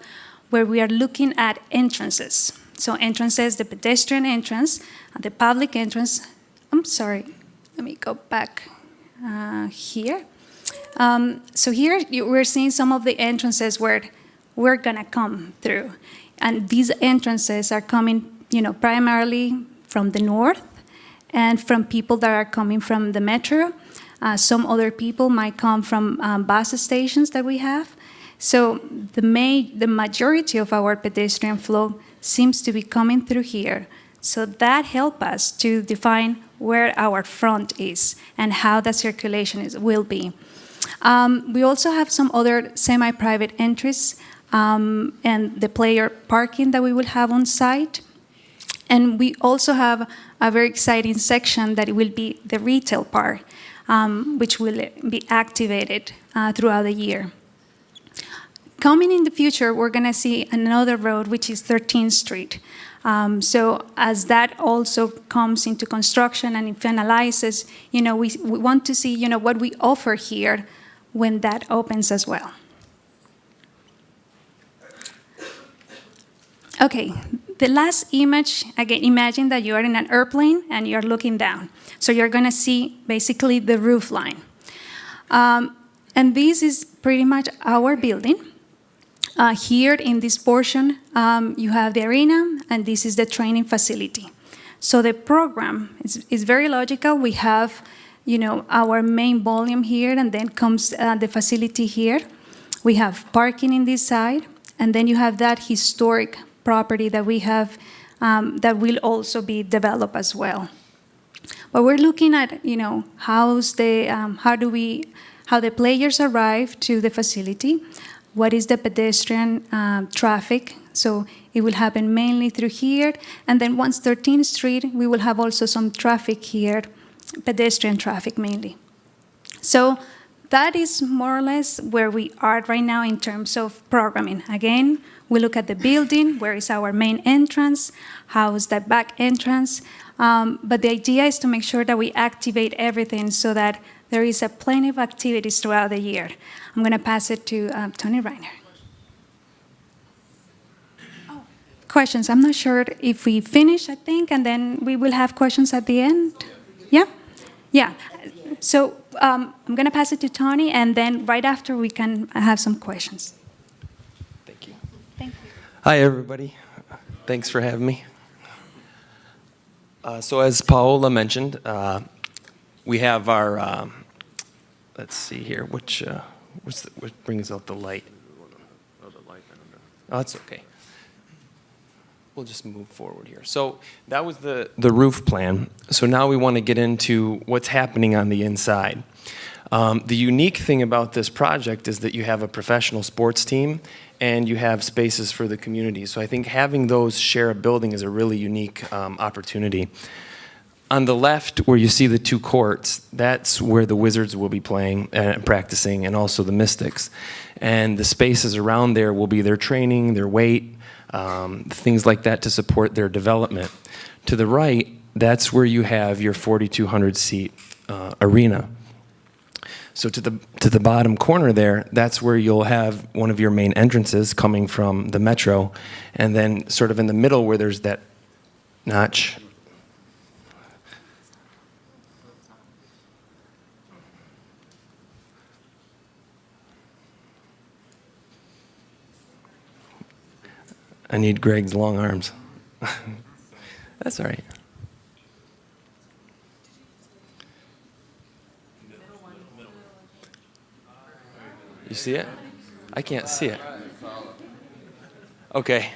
where we are looking at entrances. So entrances, the pedestrian entrance, the public entrance. I'm sorry, let me go back here. So here we're seeing some of the entrances where we're gonna come through. And these entrances are coming, primarily from the north and from people that are coming from the metro. Some other people might come from bus stations that we have. So the majority of our pedestrian flow seems to be coming through here. So that helps us to define where our front is and how the circulation will be. We also have some other semi-private entries and the player parking that we will have on site. And we also have a very exciting section that will be the retail part, which will be activated throughout the year. Coming in the future, we're going to see another road, which is 13th Street. So as that also comes into construction and it finalizes, we want to see, what we offer here when that opens as well. Okay, the last image, again, imagine that you are in an airplane and you're looking down. So you're going to see basically the roof line. And this is pretty much our building. Here in this portion, you have the arena, and this is the training facility. So the program is very logical. We have, our main volume here, and then comes the facility here. We have parking in this side, and then you have that historic property that we have that will also be developed as well. But we're looking at, how the players arrive to the facility. What is the pedestrian traffic? So it will happen mainly through here. And then once 13th Street, we will have also some traffic here, pedestrian traffic mainly. So that is more or less where we are right now in terms of programming. Again, we look at the building, where is our main entrance, how is that back entrance. But the idea is to make sure that we activate everything so that there is plenty of activities throughout the year. I'm going to pass it to Tony Reiner. Oh, questions? I'm not sure if we finish, I think, and then we will have questions at the end. Yeah? Yeah. So I'm going to pass it to Tony, and then right after we can have some questions. Thank you. Thank you. Hi, everybody. Thanks for having me. So as Paola mentioned, we have our, let's see here, which brings out the light? Oh, that's okay. We'll just move forward here. So that was the roof plan. So now we want to get into what's happening on the inside. The unique thing about this project is that you have a professional sports team and you have spaces for the community. So I think having those share a building is a really unique opportunity. On the left, where you see the two courts, that's where the Wizards will be playing and practicing, and also the Mystics. And the spaces around there will be their training, their weight, things like that to support their development. To the right, that's where you have your 4,200-seat arena. So to the bottom corner there, that's where you'll have one of your main entrances coming from the metro, and then sort of in the middle where there's that notch. I need Greg's long arms. That's all right. You see it? I can't see it. Okay.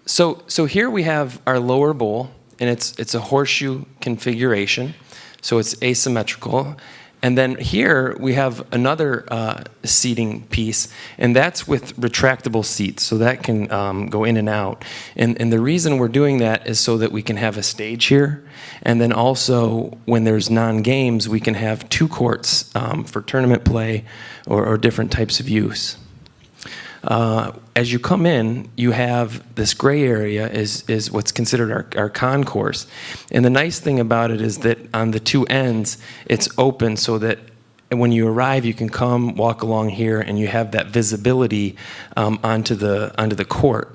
So here we have our lower bowl, and it's a horseshoe configuration, so it's asymmetrical. And then here we have another seating piece, and that's with retractable seats, so that can go in and out. And the reason we're doing that is so that we can have a stage here, and then also when there's non-games, we can have 2 courts for tournament play or different types of use. As you come in, you have this gray area is what's considered our concourse. And the nice thing about it is that on the 2 ends, it's open so that when you arrive, you can come, walk along here, and you have that visibility onto the court.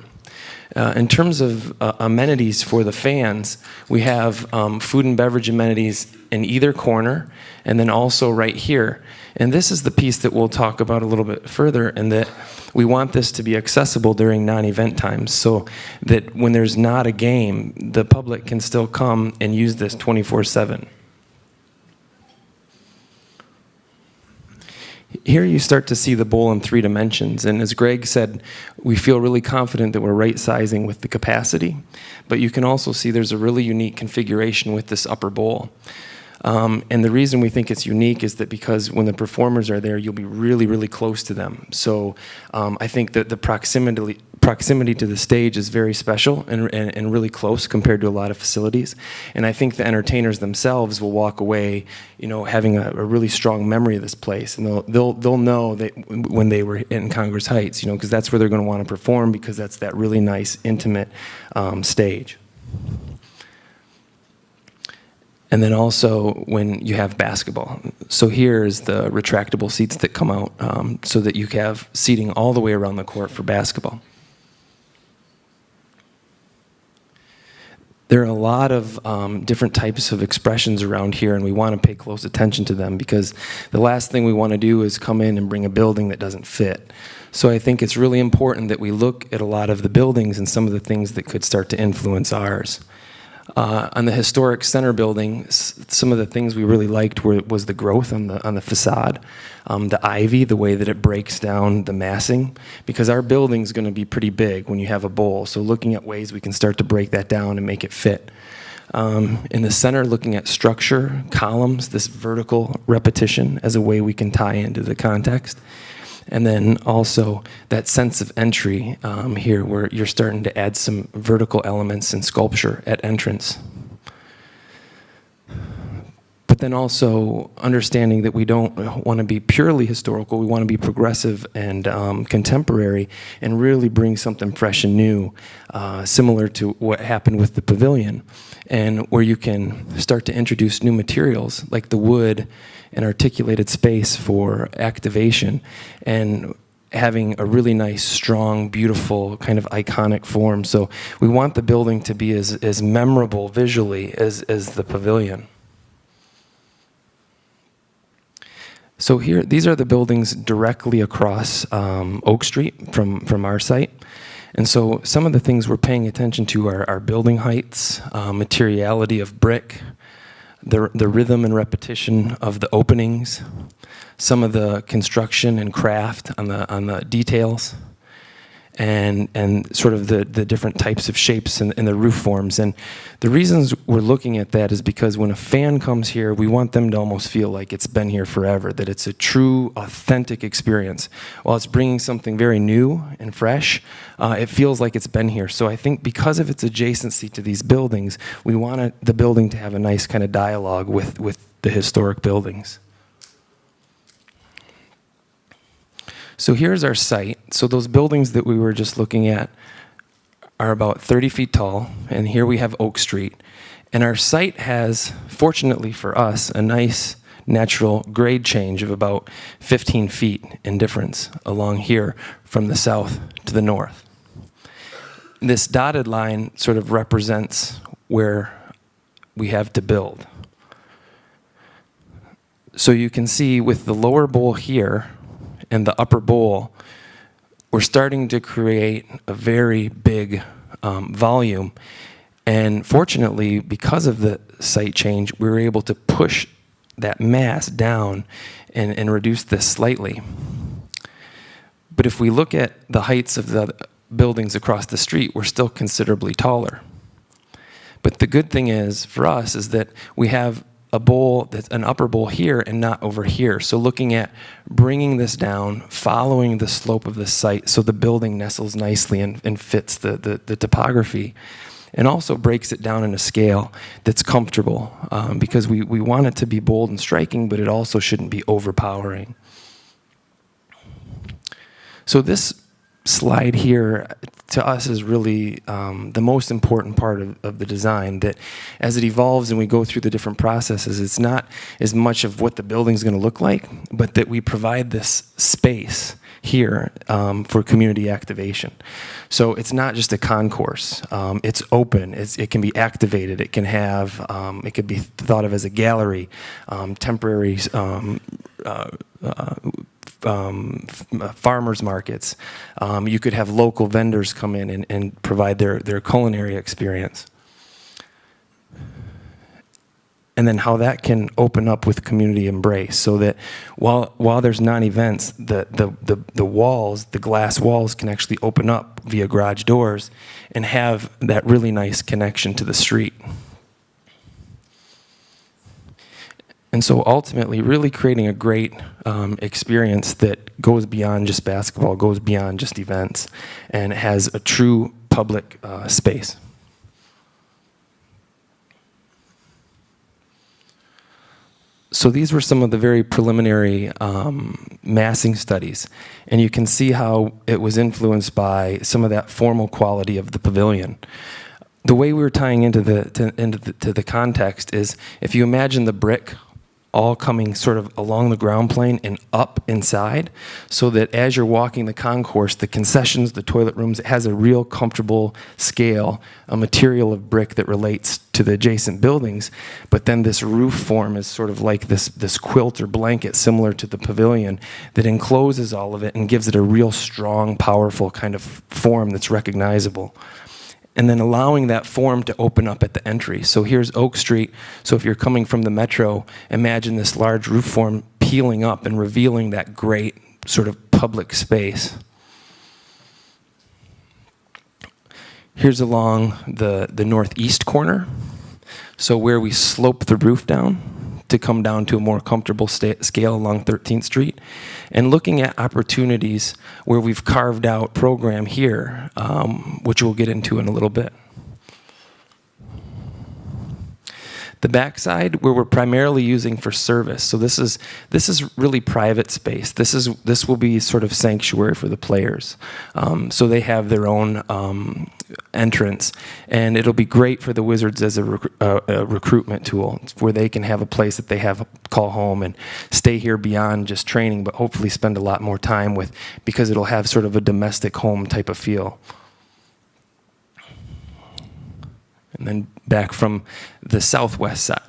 In terms of amenities for the fans, we have food and beverage amenities in either corner, and then also right here. And this is the piece that we'll talk about a little bit further, and that we want this to be accessible during non-event times, so that when there's not a game, the public can still come and use this 24/7. Here you start to see the bowl in 3 dimensions, and as Greg said, we feel really confident that we're right sizing with the capacity, but you can also see there's a really unique configuration with this upper bowl. And the reason we think it's unique is that because when the performers are there, you'll be really, really close to them. So I think that the proximity to the stage is very special and really close compared to a lot of facilities. And I think the entertainers themselves will walk away, having a really strong memory of this place. And they'll know that when they were in Congress Heights, because that's where they're going to want to perform, because that's that really nice, intimate stage. And then also when you have basketball. So here's the retractable seats that come out so that you have seating all the way around the court for basketball. There are a lot of different types of expressions around here, and we want to pay close attention to them, because the last thing we want to do is come in and bring a building that doesn't fit. So I think it's really important that we look at a lot of the buildings and some of the things that could start to influence ours. On the historic center building, some of the things we really liked was the growth on the facade, the ivy, the way that it breaks down the massing, because our building's going to be pretty big when you have a bowl. So looking at ways we can start to break that down and make it fit. In the center, looking at structure, columns, this vertical repetition as a way we can tie into the context. And then also that sense of entry here, where you're starting to add some vertical elements and sculpture at entrance. But then also understanding that we don't want to be purely historical, we want to be progressive and contemporary and really bring something fresh and new, similar to what happened with the pavilion, and where you can start to introduce new materials like the wood and articulated space for activation, and having a really nice, strong, beautiful, kind of iconic form. So we want the building to be as memorable visually as the pavilion. So here, these are the buildings directly across Oak Street from our site. And so some of the things we're paying attention to are building heights, materiality of brick, the rhythm and repetition of the openings, some of the construction and craft on the details, and sort of the different types of shapes and the roof forms. And the reasons we're looking at that is because when a fan comes here, we want them to almost feel like it's been here forever, that it's a true, authentic experience. While it's bringing something very new and fresh, it feels like it's been here. So I think because of its adjacency to these buildings, we want the building to have a nice kind of dialogue with the historic buildings. So here's our site. So those buildings that we were just looking at are about 30 feet tall, and here we have Oak Street. And our site has, fortunately for us, a nice natural grade change of about 15 feet in difference along here from the south to the north. This dotted line sort of represents where we have to build. So you can see with the lower bowl here and the upper bowl, we're starting to create a very big volume. And fortunately, because of the site change, we were able to push that mass down and reduce this slightly. But if we look at the heights of the buildings across the street, we're still considerably taller. But the good thing is, for us, is that we have a bowl, that's an upper bowl here and not over here. So looking at bringing this down, following the slope of the site so the building nestles nicely and fits the topography, and also breaks it down in a scale that's comfortable, because we want it to be bold and striking, but it also shouldn't be overpowering. So this slide here, to us, is really the most important part of the design, that as it evolves and we go through the different processes, it's not as much of what the building's going to look like, but that we provide this space here for community activation. So it's not just a concourse. It's open. It can be activated. It can have, it could be thought of as a gallery, temporary farmers markets. You could have local vendors come in and provide their culinary experience. And then how that can open up with community embrace, so that while there's non-events, the walls, the glass walls, can actually open up via garage doors and have that really nice connection to the street. And so ultimately, really creating a great experience that goes beyond just basketball, goes beyond just events, and has a true public space. So these were some of the very preliminary massing studies, and you can see how it was influenced by some of that formal quality of the pavilion. The way we were tying into the context is, if you imagine the brick all coming sort of along the ground plane and up inside, so that as you're walking the concourse, the concessions, the toilet rooms, it has a real comfortable scale, a material of brick that relates to the adjacent buildings, but then this roof form is sort of like this quilt or blanket similar to the pavilion that encloses all of it and gives it a real strong, powerful kind of form that's recognizable. And then allowing that form to open up at the entry. So here's Oak Street. So if you're coming from the metro, imagine this large roof form peeling up and revealing that great sort of public space. Here's along the northeast corner. So where we slope the roof down to come down to a more comfortable scale along 13th Street, and looking at opportunities where we've carved out program here, which we'll get into in a little bit. The backside, where we're primarily using for service. So this is really private space. This will be sort of sanctuary for the players. So they have their own entrance, and it'll be great for the Wizards as a recruitment tool, where they can have a place that they have call home and stay here beyond just training, but hopefully spend a lot more time with, because it'll have sort of a domestic home type of feel. And then back from the southwest side.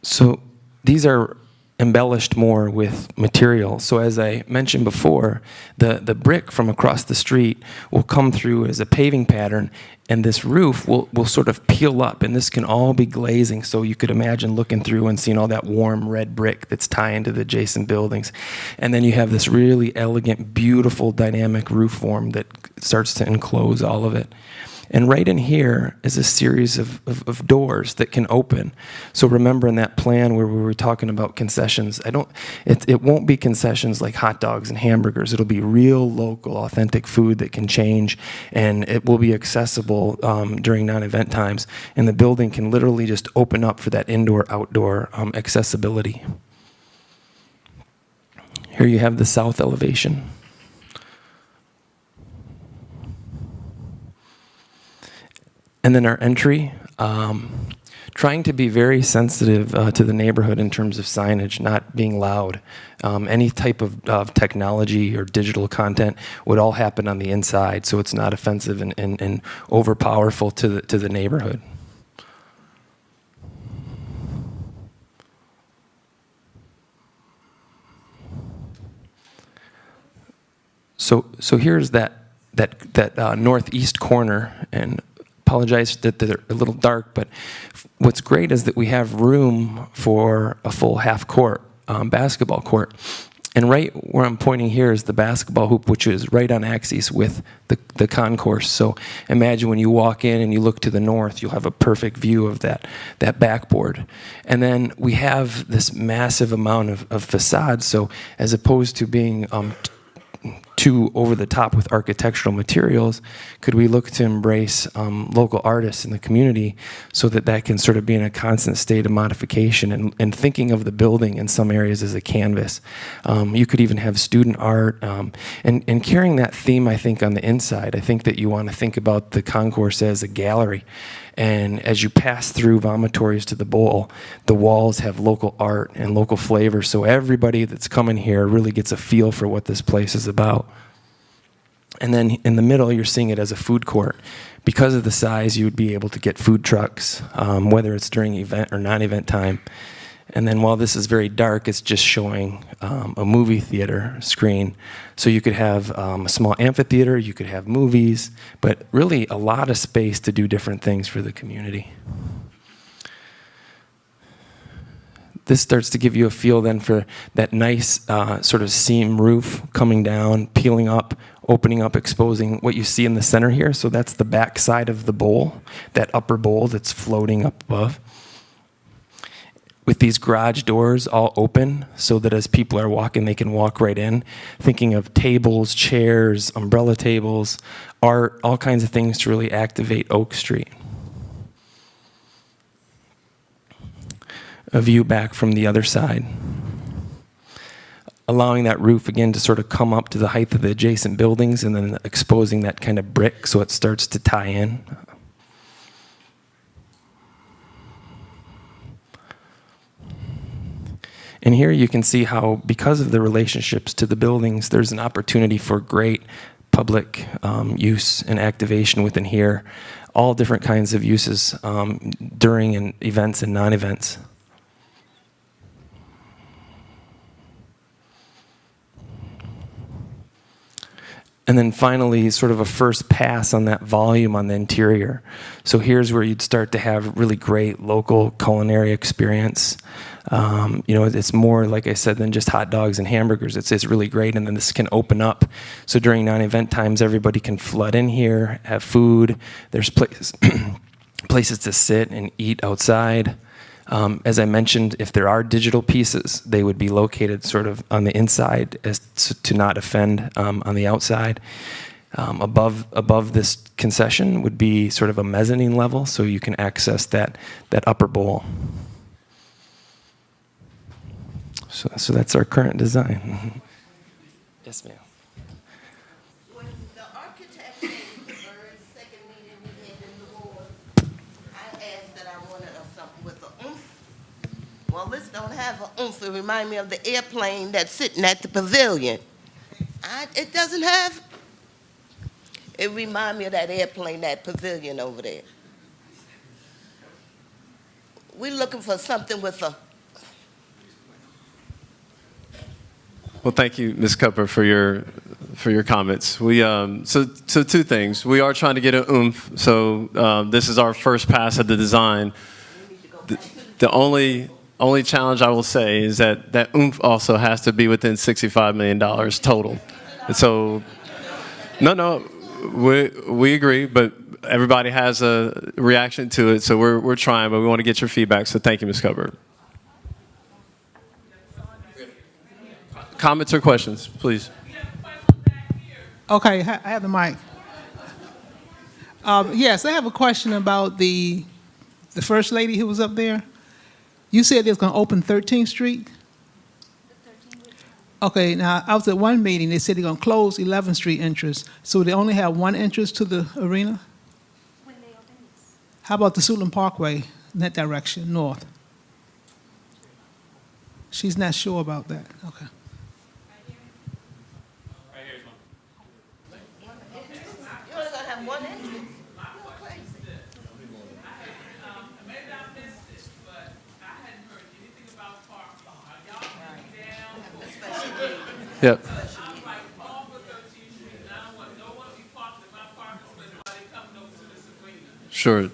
So these are embellished more with material. So as I mentioned before, the brick from across the street will come through as a paving pattern, and this roof will sort of peel up, and this can all be glazing. So you could imagine looking through and seeing all that warm red brick that's tying to the adjacent buildings. And then you have this really elegant, beautiful, dynamic roof form that starts to enclose all of it. And right in here is a series of doors that can open. So remember in that plan where we were talking about concessions, it won't be concessions like hot dogs and hamburgers. It'll be real, local, authentic food that can change, and it will be accessible during non-event times. And the building can literally just open up for that indoor-outdoor accessibility. Here you have the south elevation. And then our entry, trying to be very sensitive to the neighborhood in terms of signage, not being loud. Any type of technology or digital content would all happen on the inside, so it's not offensive and overpowerful to the neighborhood. So here's that northeast corner, and apologize that they're a little dark, but what's great is that we have room for a full half court basketball court. And right where I'm pointing here is the basketball hoop, which is right on axis with the concourse. So imagine when you walk in and you look to the north, you'll have a perfect view of that backboard. And then we have this massive amount of facade. So as opposed to being too over the top with architectural materials, could we look to embrace local artists in the community so that can sort of be in a constant state of modification and thinking of the building in some areas as a canvas. You could even have student art and carrying that theme, I think, on the inside. I think that you want to think about the concourse as a gallery. And as you pass through vomitories to the bowl, the walls have local art and local flavor, so everybody that's coming here really gets a feel for what this place is about. And then in the middle, you're seeing it as a food court. Because of the size, you would be able to get food trucks, whether it's during event or non-event time. And then while this is very dark, it's just showing a movie theater screen. So you could have a small amphitheater, you could have movies, but really a lot of space to do different things for the community. This starts to give you a feel then for that nice sort of seam roof coming down, peeling up, opening up, exposing what you see in the center here. So that's the back side of the bowl, that upper bowl that's floating up above. With these garage doors all open so that as people are walking, they can walk right in. Thinking of tables, chairs, umbrella tables, art, all kinds of things to really activate Oak Street. A view back from the other side. Allowing that roof again to sort of come up to the height of the adjacent buildings and then exposing that kind of brick so it starts to tie in. And here you can see how, because of the relationships to the buildings, there's an opportunity for great public use and activation within here. All different kinds of uses during events and non-events. And then finally, sort of a first pass on that volume on the interior. So here's where you'd start to have really great local culinary experience. It's more, like I said, than just hot dogs and hamburgers. It's really great, and then this can open up. So during non-event times, everybody can flood in here, have food. There's places to sit and eat outside. As I mentioned, if there are digital pieces, they would be located sort of on the inside as to not offend on the outside. Above this concession would be sort of a mezzanine level, so you can access that upper bowl. So that's our current design. Yes, ma'am. When the architect came to the very second meeting we had in the board, I asked that I wanted something with an oomph. Well, this don't have an oomph. It reminds me of the airplane that's sitting at the pavilion. It doesn't have. It reminds me of that airplane, that pavilion over there. We're looking for something with a. Well, thank you, Ms. Cupper, for your comments. We so two things. We are trying to get an oomph. So this is our first pass at the design. The only challenge I will say is that oomph also has to be within $65 million total. And so, no, we agree, but everybody has a reaction to it. So we're trying, but we want to get your feedback. So thank you, Ms. Cupper. Comments or questions, please? Okay, I have the mic. Yes, I have a question about the first lady who was up there. You said it's going to open 13th Street? Okay, now, I was at one meeting, they said they're going to close 11th Street entrance, so they only have one entrance to the arena? How about the Suitland Parkway? in that direction, north. She's not sure about that. Okay. You're only gonna have one entrance. You're crazy. Yep. Sure.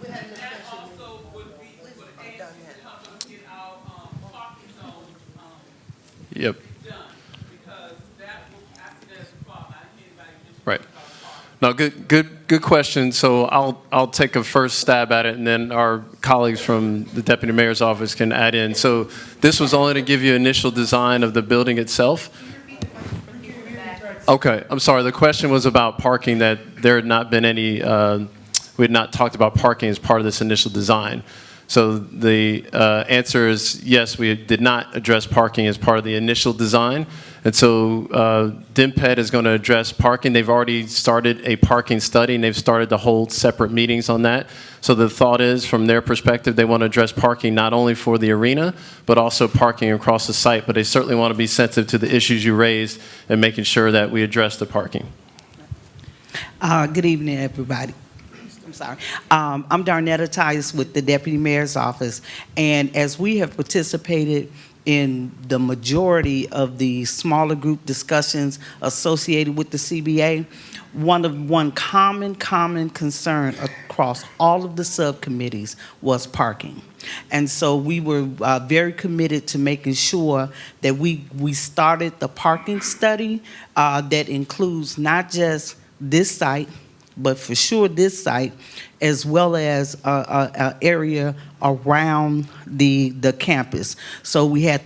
Yep. Right. No, good question. So I'll take a first stab at it, and then our colleagues from the Deputy Mayor's office can add in. So this was only to give you initial design of the building itself. Okay, I'm sorry. The question was about parking, that there had not been any, we had not talked about parking as part of this initial design. So the answer is yes, we did not address parking as part of the initial design. And so DMPED is going to address parking. They've already started a parking study, and they've started to hold separate meetings on that. So the thought is, from their perspective, they want to address parking not only for the arena, but also parking across the site. But they certainly want to be sensitive to the issues you raised and making sure that we address the parking. Good evening, everybody. I'm sorry. I'm Darnetta Tice with the Deputy Mayor's Office, and as we have participated in the majority of the smaller group discussions associated with the CBA, one common concern across all of the subcommittees was parking. And so we were very committed to making sure that we started the parking study that includes not just this site, but for sure this site, as well as an area around the campus. So we have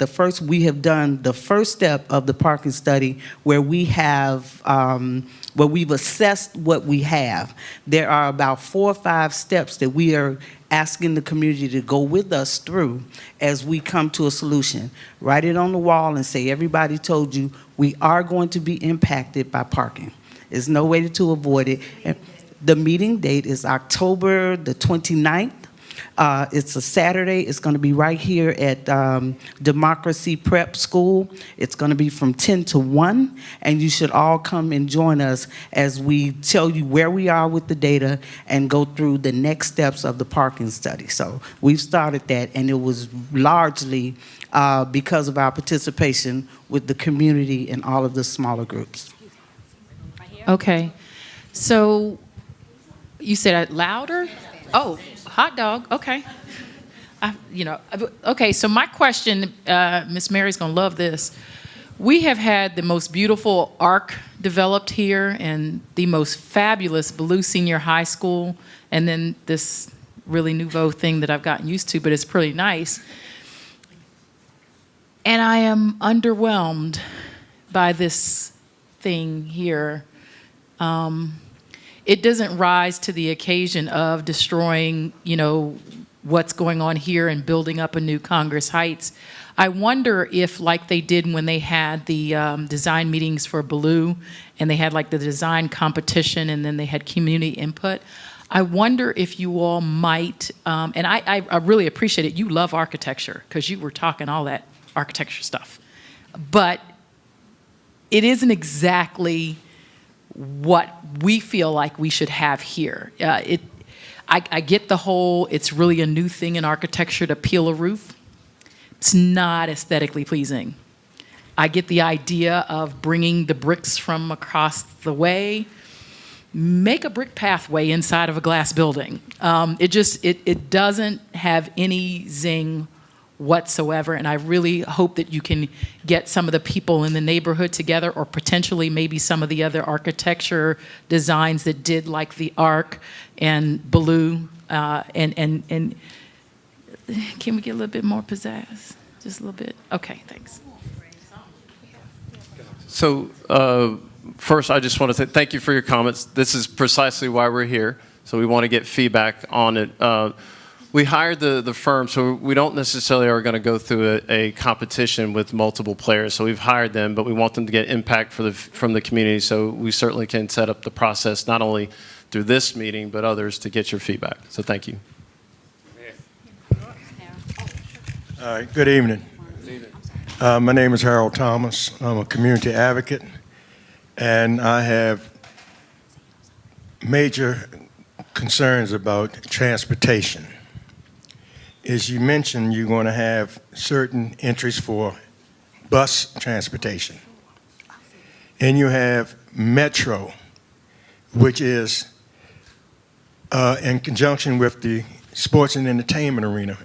done the first step of the parking study where we have, where we've assessed what we have. There are about 4 or 5 steps that we are asking the community to go with us through as we come to a solution. Write it on the wall and say, everybody told you we are going to be impacted by parking. There's no way to avoid it. And the meeting date is October the 29th. It's a Saturday. It's going to be right here at Democracy Prep School. It's going to be from 10 to 1, and you should all come and join us as we tell you where we are with the data and go through the next steps of the parking study. So we've started that, and it was largely because of our participation with the community and all of the smaller groups. Okay. So you said louder? Oh, hot dog. Okay. Okay, so my question, Miss Mary's going to love this. We have had the most beautiful arc developed here and the most fabulous Blue Senior High School, and then this really nouveau thing that I've gotten used to, but it's pretty nice. And I am underwhelmed by this thing here. It doesn't rise to the occasion of destroying, what's going on here and building up a new Congress Heights. I wonder if, like they did when they had the design meetings for Blue, and they had like the design competition, and then they had community input. I wonder if you all might, and I really appreciate it. You love architecture because you were talking all that architecture stuff, but it isn't exactly what we feel like we should have here. I get the whole, it's really a new thing in architecture to peel a roof. It's not aesthetically pleasing. I get the idea of bringing the bricks from across the way, make a brick pathway inside of a glass building. It doesn't have any zing whatsoever, and I really hope that you can get some of the people in the neighborhood together, or potentially maybe some of the other architecture designs that did like the Arc and Blue, and can we get a little bit more pizzazz? Just a little bit? Okay, thanks. So first, I just want to say thank you for your comments. This is precisely why we're here, so we want to get feedback on it. We hired the firm, so we don't necessarily are going to go through a competition with multiple players. So we've hired them, but we want them to get impact from the community. So we certainly can set up the process not only through this meeting, but others to get your feedback. So thank you. Good evening. My name is Harold Thomas. I'm a community advocate, and I have major concerns about transportation. As you mentioned, you're going to have certain entries for bus transportation. And you have Metro, which is in conjunction with the sports and entertainment arena.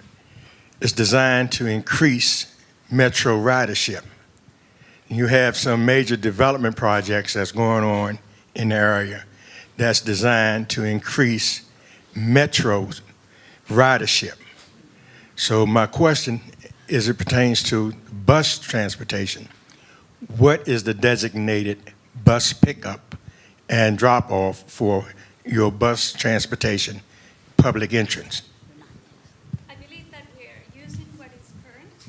It's designed to increase Metro ridership. You have some major development projects that's going on in the area that's designed to increase Metro's ridership. So my question, as it pertains to bus transportation, what is the designated bus pickup and drop-off for your bus transportation public entrance? I believe that we are using what is current.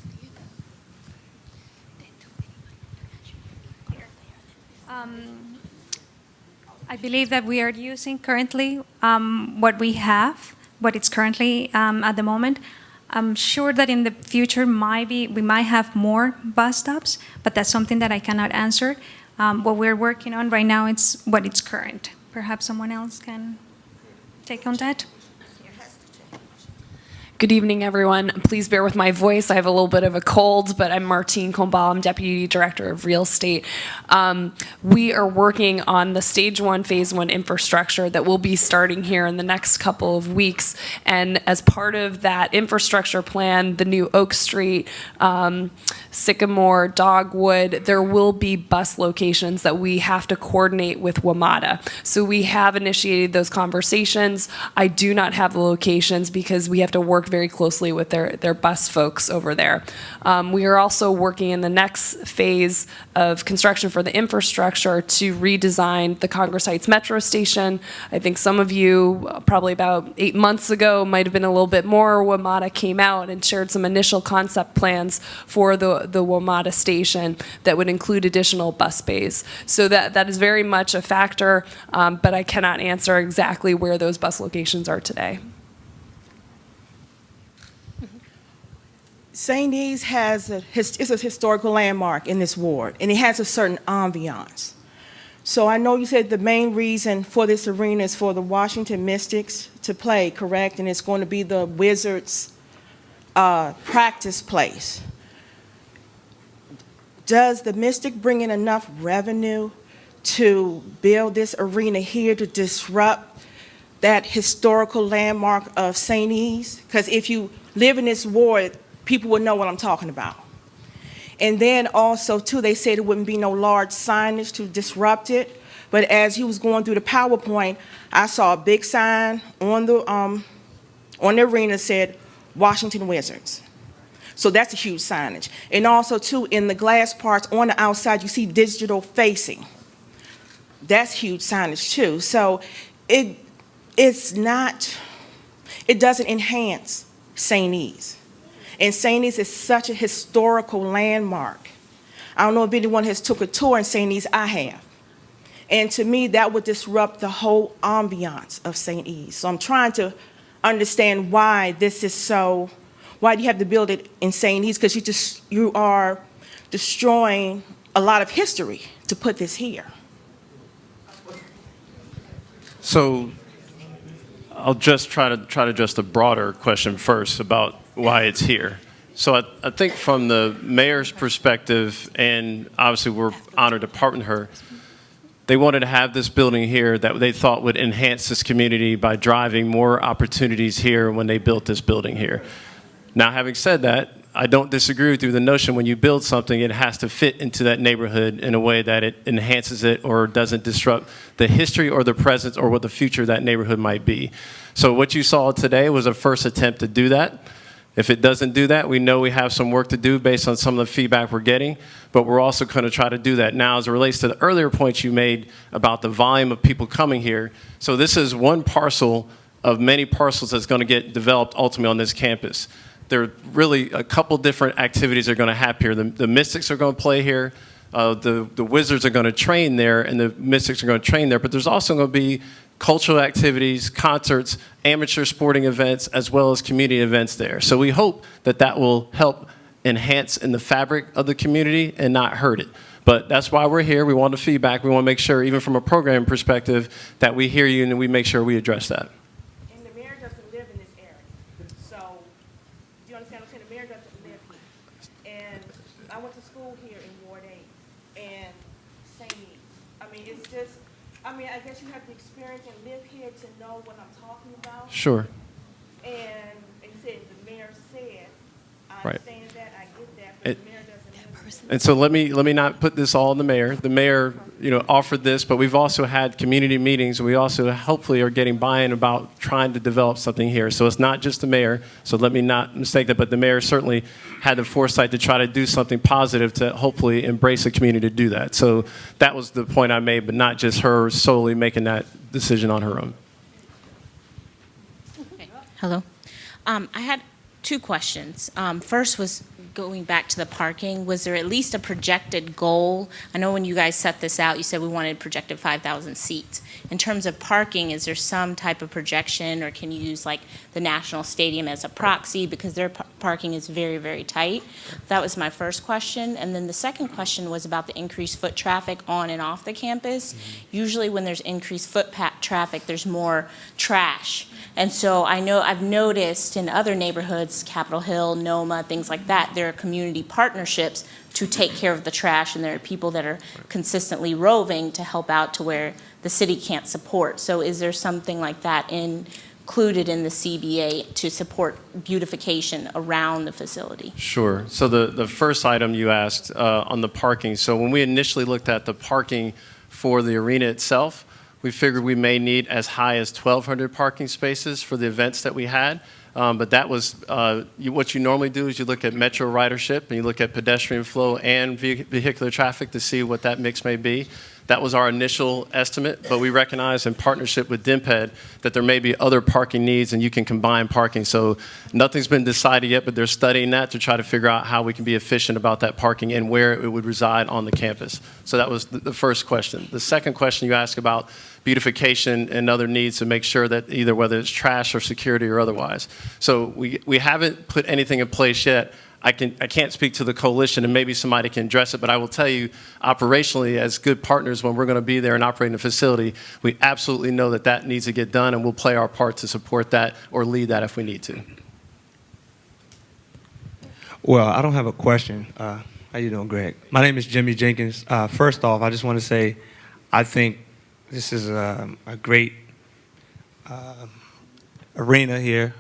I believe that we are using currently what we have, what it's currently at the moment. I'm sure that in the future we might have more bus stops, but that's something that I cannot answer. What we're working on right now, it's what it's current. Perhaps someone else can take on that. Good evening, everyone. Please bear with my voice. I have a little bit of a cold, but I'm Martine Combal. I'm Deputy Director of Real Estate. We are working on the Stage 1, Phase 1 infrastructure that will be starting here in the next couple of weeks. And as part of that infrastructure plan, the new Oak Street, Sycamore, Dogwood, there will be bus locations that we have to coordinate with WMATA. So we have initiated those conversations. I do not have the locations because we have to work very closely with their bus folks over there. We are also working in the next phase of construction for the infrastructure to redesign the Congress Heights Metro Station. I think some of you, probably about 8 months ago, might have been a little bit more, WMATA came out and shared some initial concept plans for the WMATA station that would include additional bus bays. So that is very much a factor, but I cannot answer exactly where those bus locations are today. St. E's is a historical landmark in this ward, and it has a certain ambiance. So I know you said the main reason for this arena is for the Washington Mystics to play, correct? And it's going to be the Wizards' practice place. Does the Mystic bring in enough revenue to build this arena here to disrupt that historical landmark of St. E's? Because if you live in this ward, people would know what I'm talking about. And then also, too, they said it wouldn't be no large signage to disrupt it. But as he was going through the PowerPoint, I saw a big sign on the arena that said Washington Wizards. So that's a huge signage. And also, too, in the glass parts on the outside, you see digital facing. That's huge signage, too. So it doesn't enhance St. E's. And St. E's is such a historical landmark. I don't know if anyone has took a tour in St. E's. I have. And to me, that would disrupt the whole ambiance of St. E's. So I'm trying to understand why this is so, why do you have to build it in St. E's? Because you are destroying a lot of history to put this here. So I'll just try to address the broader question first about why it's here. So I think from the mayor's perspective, and obviously we're honored to partner her, they wanted to have this building here that they thought would enhance this community by driving more opportunities here when they built this building here. Now, having said that, I don't disagree with you. The notion when you build something, it has to fit into that neighborhood in a way that it enhances it or doesn't disrupt the history or the presence or what the future of that neighborhood might be. So what you saw today was a first attempt to do that. If it doesn't do that, we know we have some work to do based on some of the feedback we're getting, but we're also going to try to do that. Now, as it relates to the earlier points you made about the volume of people coming here, so this is one parcel of many parcels that's going to get developed ultimately on this campus. There are really a couple different activities that are going to happen here. The Mystics are going to play here. The Wizards are going to train there, and the Mystics are going to train there, but there's also going to be cultural activities, concerts, amateur sporting events, as well as community events there. So we hope that that will help enhance in the fabric of the community and not hurt it. But that's why we're here. We want the feedback. We want to make sure, even from a programming perspective, that we hear you and we make sure we address that. And the mayor doesn't live in this area. So, do you understand what I'm saying? The mayor doesn't live here. And I went to school here in Ward 8 and St. E's. I mean, it's just, I mean, I guess you have to experience and live here to know what I'm talking about. Sure. And like you said, the mayor said, I Right. understand that, I get that, but the mayor doesn't live here. And so let me not put this all on the mayor. The mayor, offered this, but we've also had community meetings. We also hopefully are getting buy-in about trying to develop something here. So it's not just the mayor. So let me not mistake that, but the mayor certainly had the foresight to try to do something positive to hopefully embrace the community to do that. So that was the point I made, but not just her solely making that decision on her own. Hello. I had two questions. First was going back to the parking. Was there at least a projected goal? I know when you guys set this out, you said we wanted projected 5,000 seats. In terms of parking, is there some type of projection, or can you use like the National Stadium as a proxy, because their parking is very, very tight? That was my first question. And then the second question was about the increased foot traffic on and off the campus. Usually when there's increased foot traffic, there's more trash. And so I know I've noticed in other neighborhoods, Capitol Hill, Noma, things like that, there are community partnerships to take care of the trash, and there are people that are consistently roving to help out to where the city can't support. So is there something like that included in the CBA to support beautification around the facility? Sure. So the first item you asked on the parking. So when we initially looked at the parking for the arena itself, we figured we may need as high as 1,200 parking spaces for the events that we had. But that was, what you normally do is you look at metro ridership and you look at pedestrian flow and vehicular traffic to see what that mix may be. That was our initial estimate, but we recognize in partnership with DIMPED that there may be other parking needs and you can combine parking. So nothing's been decided yet, but they're studying that to try to figure out how we can be efficient about that parking and where it would reside on the campus. So that was the first question. The second question you asked about beautification and other needs to make sure that either whether it's trash or security or otherwise. So we haven't put anything in place yet. I can't speak to the coalition, and maybe somebody can address it, but I will tell you operationally, as good partners, when we're going to be there and operating the facility, we absolutely know that that needs to get done, and we'll play our part to support that or lead that if we need to. Well, I don't have a question. How you doing, Greg? My name is Jimmy Jenkins. First off, I just want to say I think this is a great arena here.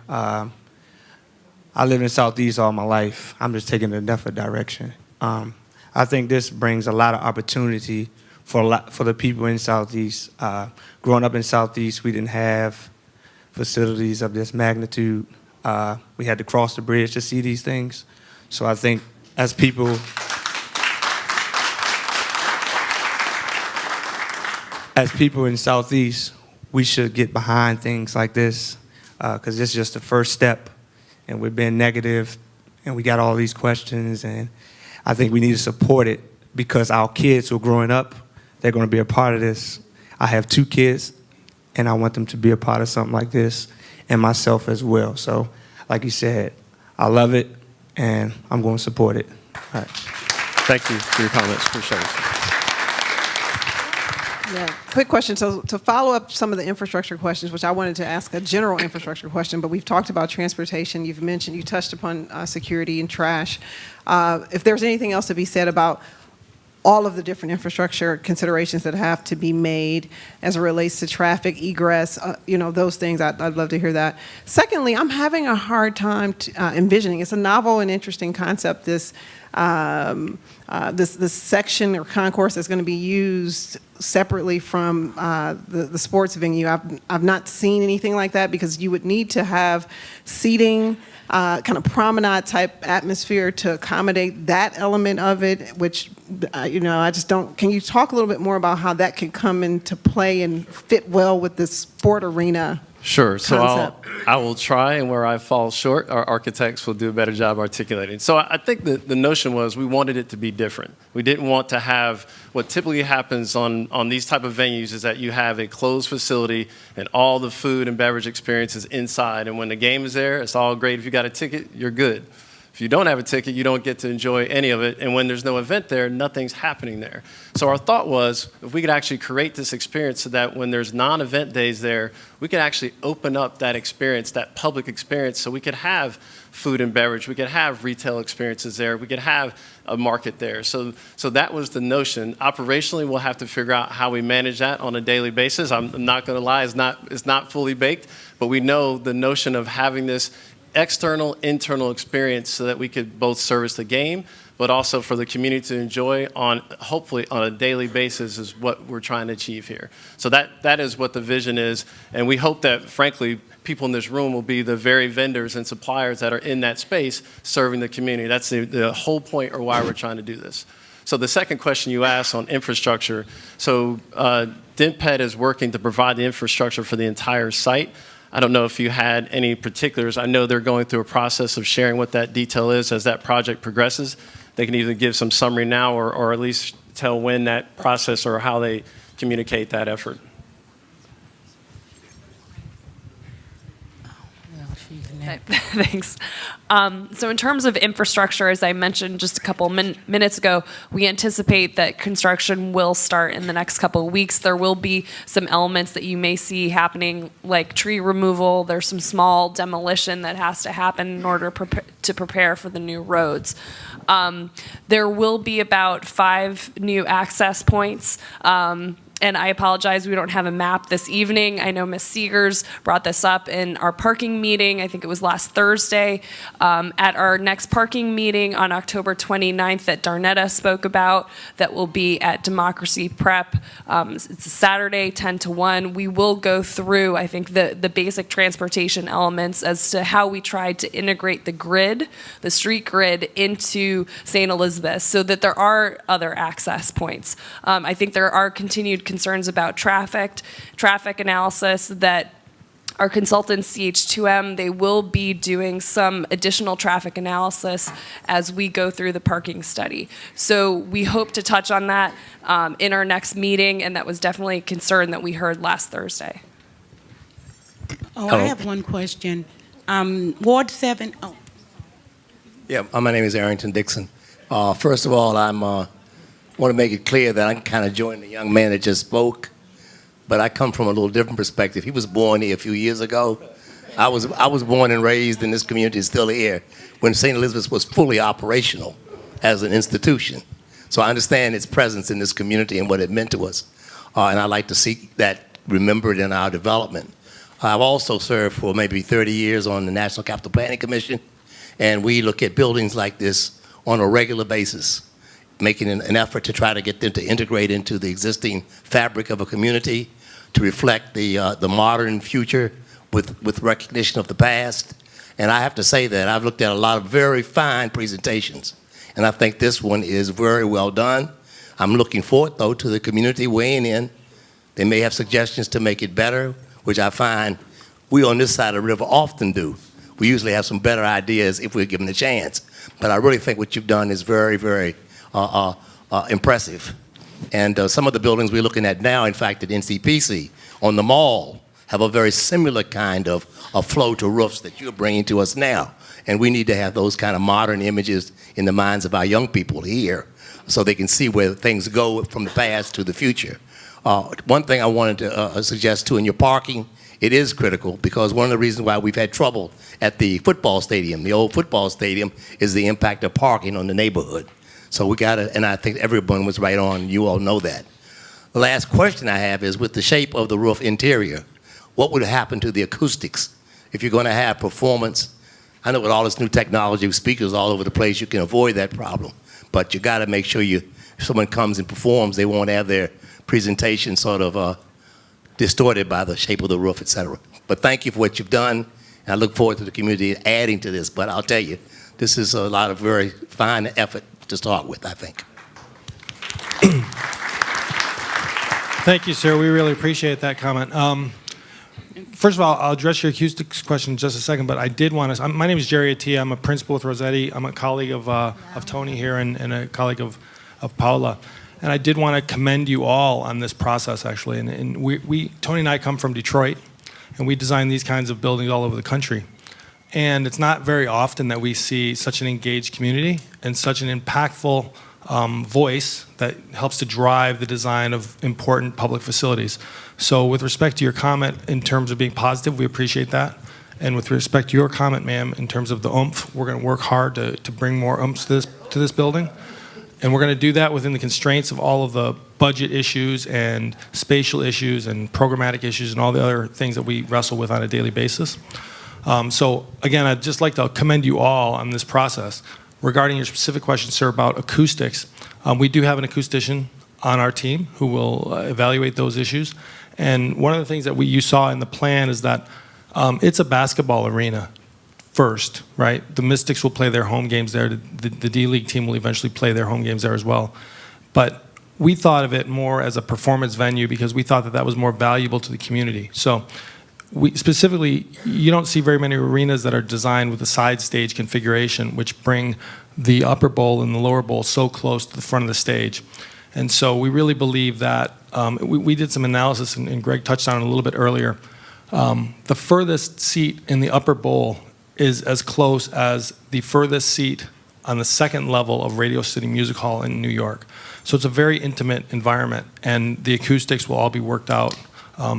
I live in Southeast all my life. I'm just taking a different direction. I think this brings a lot of opportunity for the people in Southeast. Growing up in Southeast, we didn't have facilities of this magnitude. We had to cross the bridge to see these things. So I think as people in Southeast, we should get behind things like this, because this is just the first step. And we've been negative, and we got all these questions, and I think we need to support it because our kids who are growing up, they're going to be a part of this. I have 2 kids, and I want them to be a part of something like this, and myself as well. So, like you said, I love it, and I'm going to support it. All right. Thank you for your comments. Appreciate it. Yeah, quick question. So to follow up some of the infrastructure questions, which I wanted to ask a general infrastructure question, but we've talked about transportation. You've mentioned, you touched upon security and trash. If there's anything else to be said about all of the different infrastructure considerations that have to be made as it relates to traffic, egress, those things, I'd love to hear that. Secondly, I'm having a hard time envisioning. It's a novel and interesting concept, this section or concourse that's going to be used separately from the sports venue. I've not seen anything like that, because you would need to have seating, kind of promenade type atmosphere to accommodate that element of it, which I just don't. Can you talk a little bit more about how that could come into play and fit well with the sport arena Sure. So concept? I will try, and where I fall short, our architects will do a better job articulating. So I think the notion was we wanted it to be different. We didn't want to have what typically happens on these type of venues is that you have a closed facility and all the food and beverage experience is inside. And when the game is there, it's all great. If you got a ticket, you're good. If you don't have a ticket, you don't get to enjoy any of it. And when there's no event there, nothing's happening there. So our thought was if we could actually create this experience so that when there's non-event days there, we could actually open up that experience, that public experience, so we could have food and beverage, we could have retail experiences there, we could have a market there. So that was the notion. Operationally, we'll have to figure out how we manage that on a daily basis. I'm not going to lie, it's not fully baked, but we know the notion of having this external, internal experience so that we could both service the game, but also for the community to enjoy hopefully on a daily basis is what we're trying to achieve here. So that is what the vision is, and we hope that, frankly, people in this room will be the very vendors and suppliers that are in that space serving the community. That's the whole point or why we're trying to do this. So the second question you asked on infrastructure, so DINPED is working to provide the infrastructure for the entire site. I don't know if you had any particulars. I know they're going through a process of sharing what that detail is as that project progresses. They can either give some summary now or at least tell when that process or how they communicate that effort. Okay, thanks. So in terms of infrastructure, as I mentioned just a couple minutes ago, we anticipate that construction will start in the next couple of weeks. There will be some elements that you may see happening, like tree removal. There's some small demolition that has to happen in order to prepare for the new roads. There will be about 5 new access points. And I apologize, we don't have a map this evening. I know Ms. Seegers brought this up in our parking meeting. I think it was last Thursday. At our next parking meeting on October 29th that Darnetta spoke about, that will be at Democracy Prep. It's a Saturday, 10 to 1. We will go through, I think, the basic transportation elements as to how we tried to integrate the grid, the street grid, into St. Elizabeth so that there are other access points. I think there are continued concerns about traffic analysis that our consultant CH2M, they will be doing some additional traffic analysis as we go through the parking study. So we hope to touch on that in our next meeting, and that was definitely a concern that we heard last Thursday. Oh, I have one question. Ward 7. Oh. Yeah, my name is Arrington Dixon. First of all, I want to make it clear that I can kind of join the young man that just spoke, but I come from a little different perspective. He was born here a few years ago. I was born and raised in this community, still here, when St. Elizabeth was fully operational as an institution. So I understand its presence in this community and what it meant to us, and I'd like to see that remembered in our development. I've also served for maybe 30 years on the National Capital Planning Commission, and we look at buildings like this on a regular basis, making an effort to try to get them to integrate into the existing fabric of a community, to reflect the modern future with recognition of the past. And I have to say that I've looked at a lot of very fine presentations, and I think this one is very well done. I'm looking forward, though, to the community weighing in. They may have suggestions to make it better, which I find we on this side of the river often do. We usually have some better ideas if we're given a chance. But I really think what you've done is very, very impressive. And some of the buildings we're looking at now, in fact, at NCPC, on the mall, have a very similar kind of flow to roofs that you're bringing to us now. And we need to have those kind of modern images in the minds of our young people here so they can see where things go from the past to the future. One thing I wanted to suggest, too, in your parking, it is critical because one of the reasons why we've had trouble at the football stadium, the old football stadium, is the impact of parking on the neighborhood. So we got to, and I think everyone was right on, you all know that. The last question I have is, with the shape of the roof interior, what would happen to the acoustics if you're going to have performance? I know with all this new technology, with speakers all over the place, you can avoid that problem. But you got to make sure if someone comes and performs, they won't have their presentation sort of distorted by the shape of the roof, et cetera. But thank you for what you've done, and I look forward to the community adding to this. But I'll tell you, this is a lot of very fine effort to start with, I think. Thank you, sir. We really appreciate that comment. first of all, I'll address your acoustics question in just a second, but I did want to, my name is Jerry Attia. I'm a principal with Rossetti. I'm a colleague of Tony here and a colleague of Paula. And I did want to commend you all on this process, actually. And Tony and I come from Detroit, and we design these kinds of buildings all over the country. And it's not very often that we see such an engaged community and such an impactful voice that helps to drive the design of important public facilities. So with respect to your comment in terms of being positive, we appreciate that. And with respect to your comment, ma'am, in terms of the oomph, we're going to work hard to bring more oomph to this building. And we're going to do that within the constraints of all of the budget issues and spatial issues and programmatic issues and all the other things that we wrestle with on a daily basis. So again, I'd just like to commend you all on this process. Regarding your specific question, sir, about acoustics, we do have an acoustician on our team who will evaluate those issues. And one of the things that you saw in the plan is that it's a basketball arena first, right? The Mystics will play their home games there. The D-League team will eventually play their home games there as well. But we thought of it more as a performance venue because we thought that that was more valuable to the community. So specifically, you don't see very many arenas that are designed with a side stage configuration, which bring the upper bowl and the lower bowl so close to the front of the stage. And so we really believe that, we did some analysis, and Greg touched on it a little bit earlier. The furthest seat in the upper bowl is as close as the furthest seat on the second level of Radio City Music Hall in New York. So it's a very intimate environment, and the acoustics will all be worked out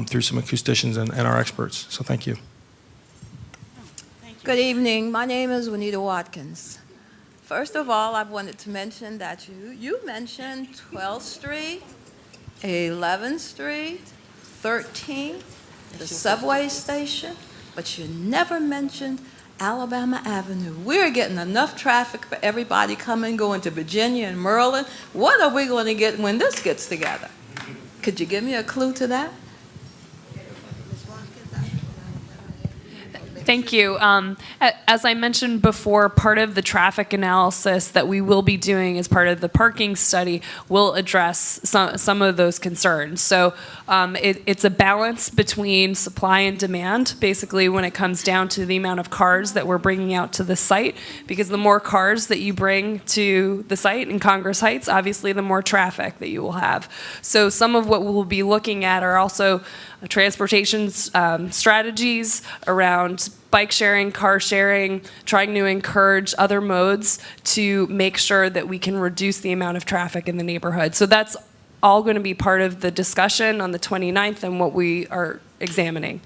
through some acousticians and our experts. So thank you. Good evening. My name is Juanita Watkins. First of all, I wanted to mention that you mentioned 12th Street, 11th Street, 13th, the subway station, but you never mentioned Alabama Avenue. We're getting enough traffic for everybody coming, going to Virginia and Maryland. What are we going to get when this gets together? Could you give me a clue to that? Thank you. As I mentioned before, part of the traffic analysis that we will be doing as part of the parking study will address some of those concerns. So it's a balance between supply and demand, basically when it comes down to the amount of cars that we're bringing out to the site, because the more cars that you bring to the site in Congress Heights, obviously the more traffic that you will have. So some of what we'll be looking at are also transportation strategies around bike sharing, car sharing, trying to encourage other modes to make sure that we can reduce the amount of traffic in the neighborhood. So that's all going to be part of the discussion on the 29th and what we are examining.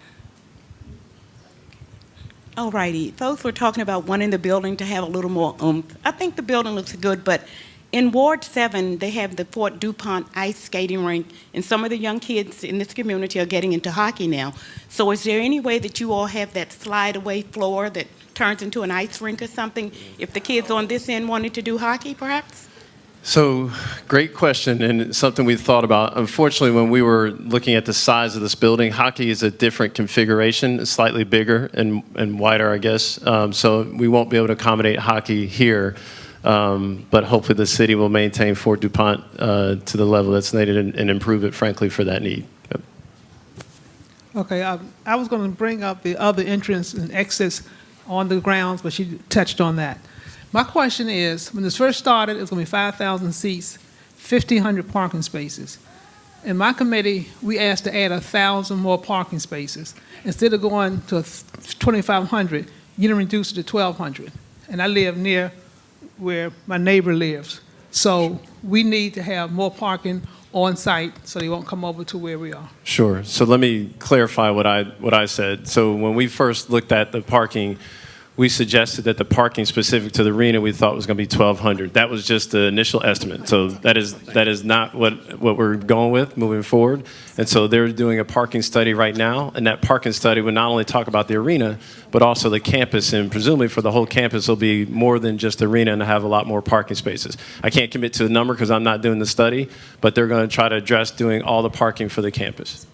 All righty. Folks were talking about wanting the building to have a little more oomph. I think the building looks good, but in Ward 7, they have the Fort DuPont ice skating rink, and some of the young kids in this community are getting into hockey now. So is there any way that you all have that slide-away floor that turns into an ice rink or something, if the kids on this end wanted to do hockey, perhaps? So, great question, and something we thought about. Unfortunately, when we were looking at the size of this building, hockey is a different configuration, it's slightly bigger and wider, I guess. So we won't be able to accommodate hockey here. But hopefully the city will maintain Fort DuPont to the level that's needed and improve it, frankly, for that need. Yep. Okay, I was going to bring up the other entrance and exits on the grounds, but you touched on that. My question is, when this first started, it was going to be 5,000 seats, 1,500 parking spaces. In my committee, we asked to add 1,000 more parking spaces. Instead of going to 2,500, you didn't reduce it to 1,200. And I live near where my neighbor lives. So we need to have more parking on site so they won't come over to where we are. Sure. So let me clarify what I said. So when we first looked at the parking, we suggested that the parking specific to the arena we thought was going to be 1,200. That was just the initial estimate. So that is not what we're going with moving forward. And so they're doing a parking study right now, and that parking study would not only talk about the arena, but also the campus, and presumably for the whole campus will be more than just the arena and have a lot more parking spaces. I can't commit to the number because I'm not doing the study, but they're going to try to address doing all the parking for the campus.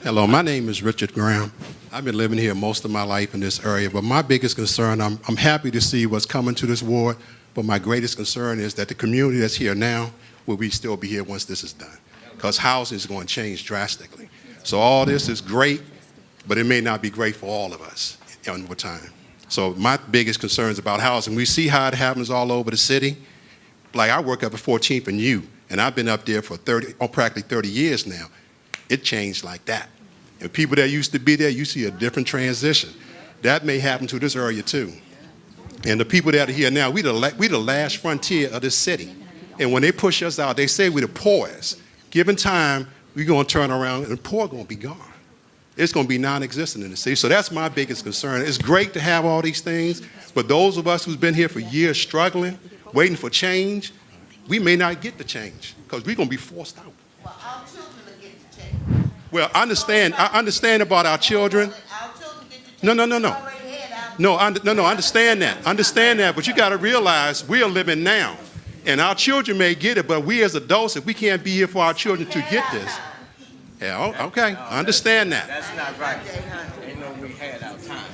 Hello, my name is Richard Graham. I've been living here most of my life in this area, but my biggest concern, I'm happy to see what's coming to this ward, but my greatest concern is that the community that's here now, will we still be here once this is done? Because housing is going to change drastically. So all this is great, but it may not be great for all of us over time. So my biggest concern is about housing. We see how it happens all over the city. Like I work up at 14th and U, and I've been up there for practically 30 years now. It changed like that. And people that used to be there, you see a different transition. That may happen to this area too. And the people that are here now, we the last frontier of this city. And when they push us out, they say we're the poorest. Given time, we're going to turn around and the poor going to be gone. It's going to be non-existent in the city. So that's my biggest concern. It's great to have all these things, but those of us who's been here for years struggling, waiting for change, we may not get the change because we're going to be forced out. Well, our children will get the change. Well, I understand about our children. Our children get the change. No, understand that. But you got to realize we are living now. And our children may get it, but we as adults, if we can't be here for our children to get this. Yeah, okay, I understand that. That's not right. Ain't no we had our time.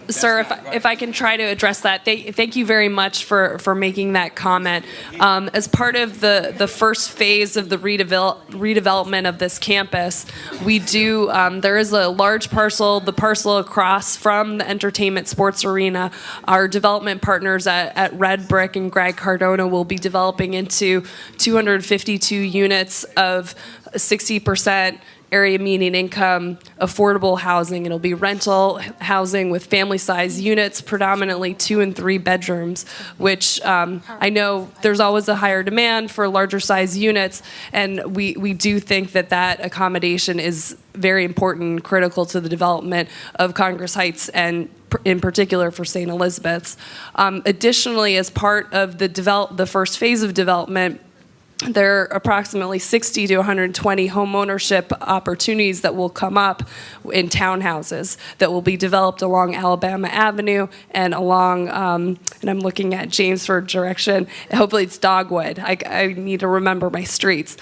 Sir, if I can try to address that, thank you very much for making that comment. As part of the first phase of the redevelopment of this campus, we do, there is a large parcel, the parcel across from the entertainment sports arena. Our development partners at Red Brick and Greg Cardona will be developing into 252 units of 60% area median income, affordable housing. It'll be rental housing with family-size units, predominantly 2 and 3 bedrooms, which I know there's always a higher demand for larger size units, and we do think that accommodation is very important and critical to the development of Congress Heights and in particular for St. Elizabeth's. Additionally, as part of the first phase of development, there are approximately 60 to 120 homeownership opportunities that will come up in townhouses that will be developed along Alabama Avenue and along, and I'm looking at Jamesford direction, hopefully it's Dogwood. I need to remember my streets.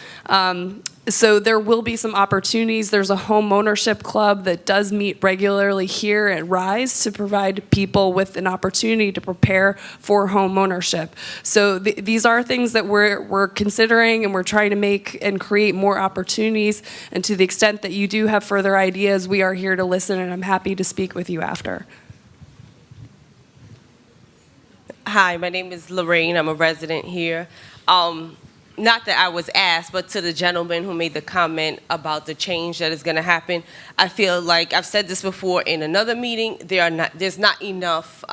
So there will be some opportunities. There's a home ownership club that does meet regularly here at Rise to provide people with an opportunity to prepare for home ownership. So these are things that we're considering, and we're trying to make and create more opportunities. And to the extent that you do have further ideas, we are here to listen, and I'm happy to speak with you after. Hi, my name is Lorraine. I'm a resident here. Not that I was asked, but to the gentleman who made the comment about the change that is going to happen, I feel like I've said this before in another meeting, there's not enough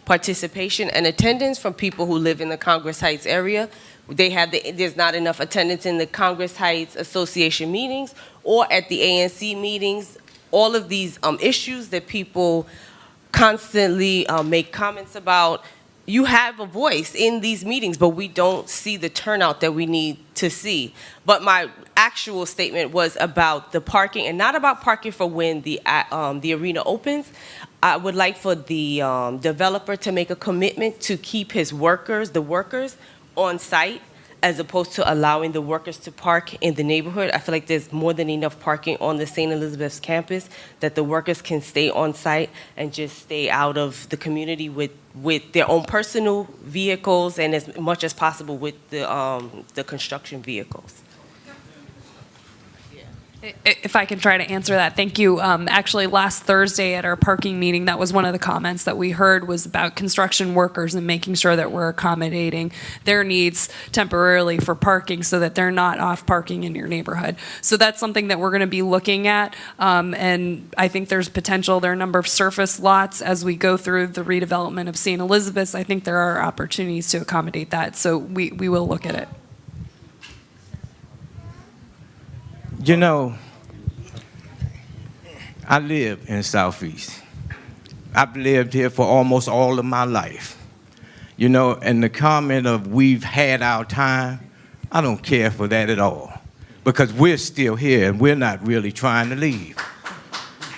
participation and attendance from people who live in the Congress Heights area. There's not enough attendance in the Congress Heights Association meetings or at the ANC meetings. All of these issues that people constantly make comments about, you have a voice in these meetings, but we don't see the turnout that we need to see. But my actual statement was about the parking, and not about parking for when the arena opens. I would like for the developer to make a commitment to keep his workers, the workers, on site, as opposed to allowing the workers to park in the neighborhood. I feel like there's more than enough parking on the St. Elizabeth's campus that the workers can stay on site and just stay out of the community with their own personal vehicles and as much as possible with the construction vehicles. If I can try to answer that, thank you. Actually, last Thursday at our parking meeting, that was one of the comments that we heard was about construction workers and making sure that we're accommodating their needs temporarily for parking so that they're not off parking in your neighborhood. So that's something that we're going to be looking at, and I think there's potential. There are a number of surface lots as we go through the redevelopment of St. Elizabeth's. I think there are opportunities to accommodate that, so we will look at it. You know, I live in Southeast. I've lived here for almost all of my life. You know, and the comment of we've had our time, I don't care for that at all. Because we're still here and we're not really trying to leave.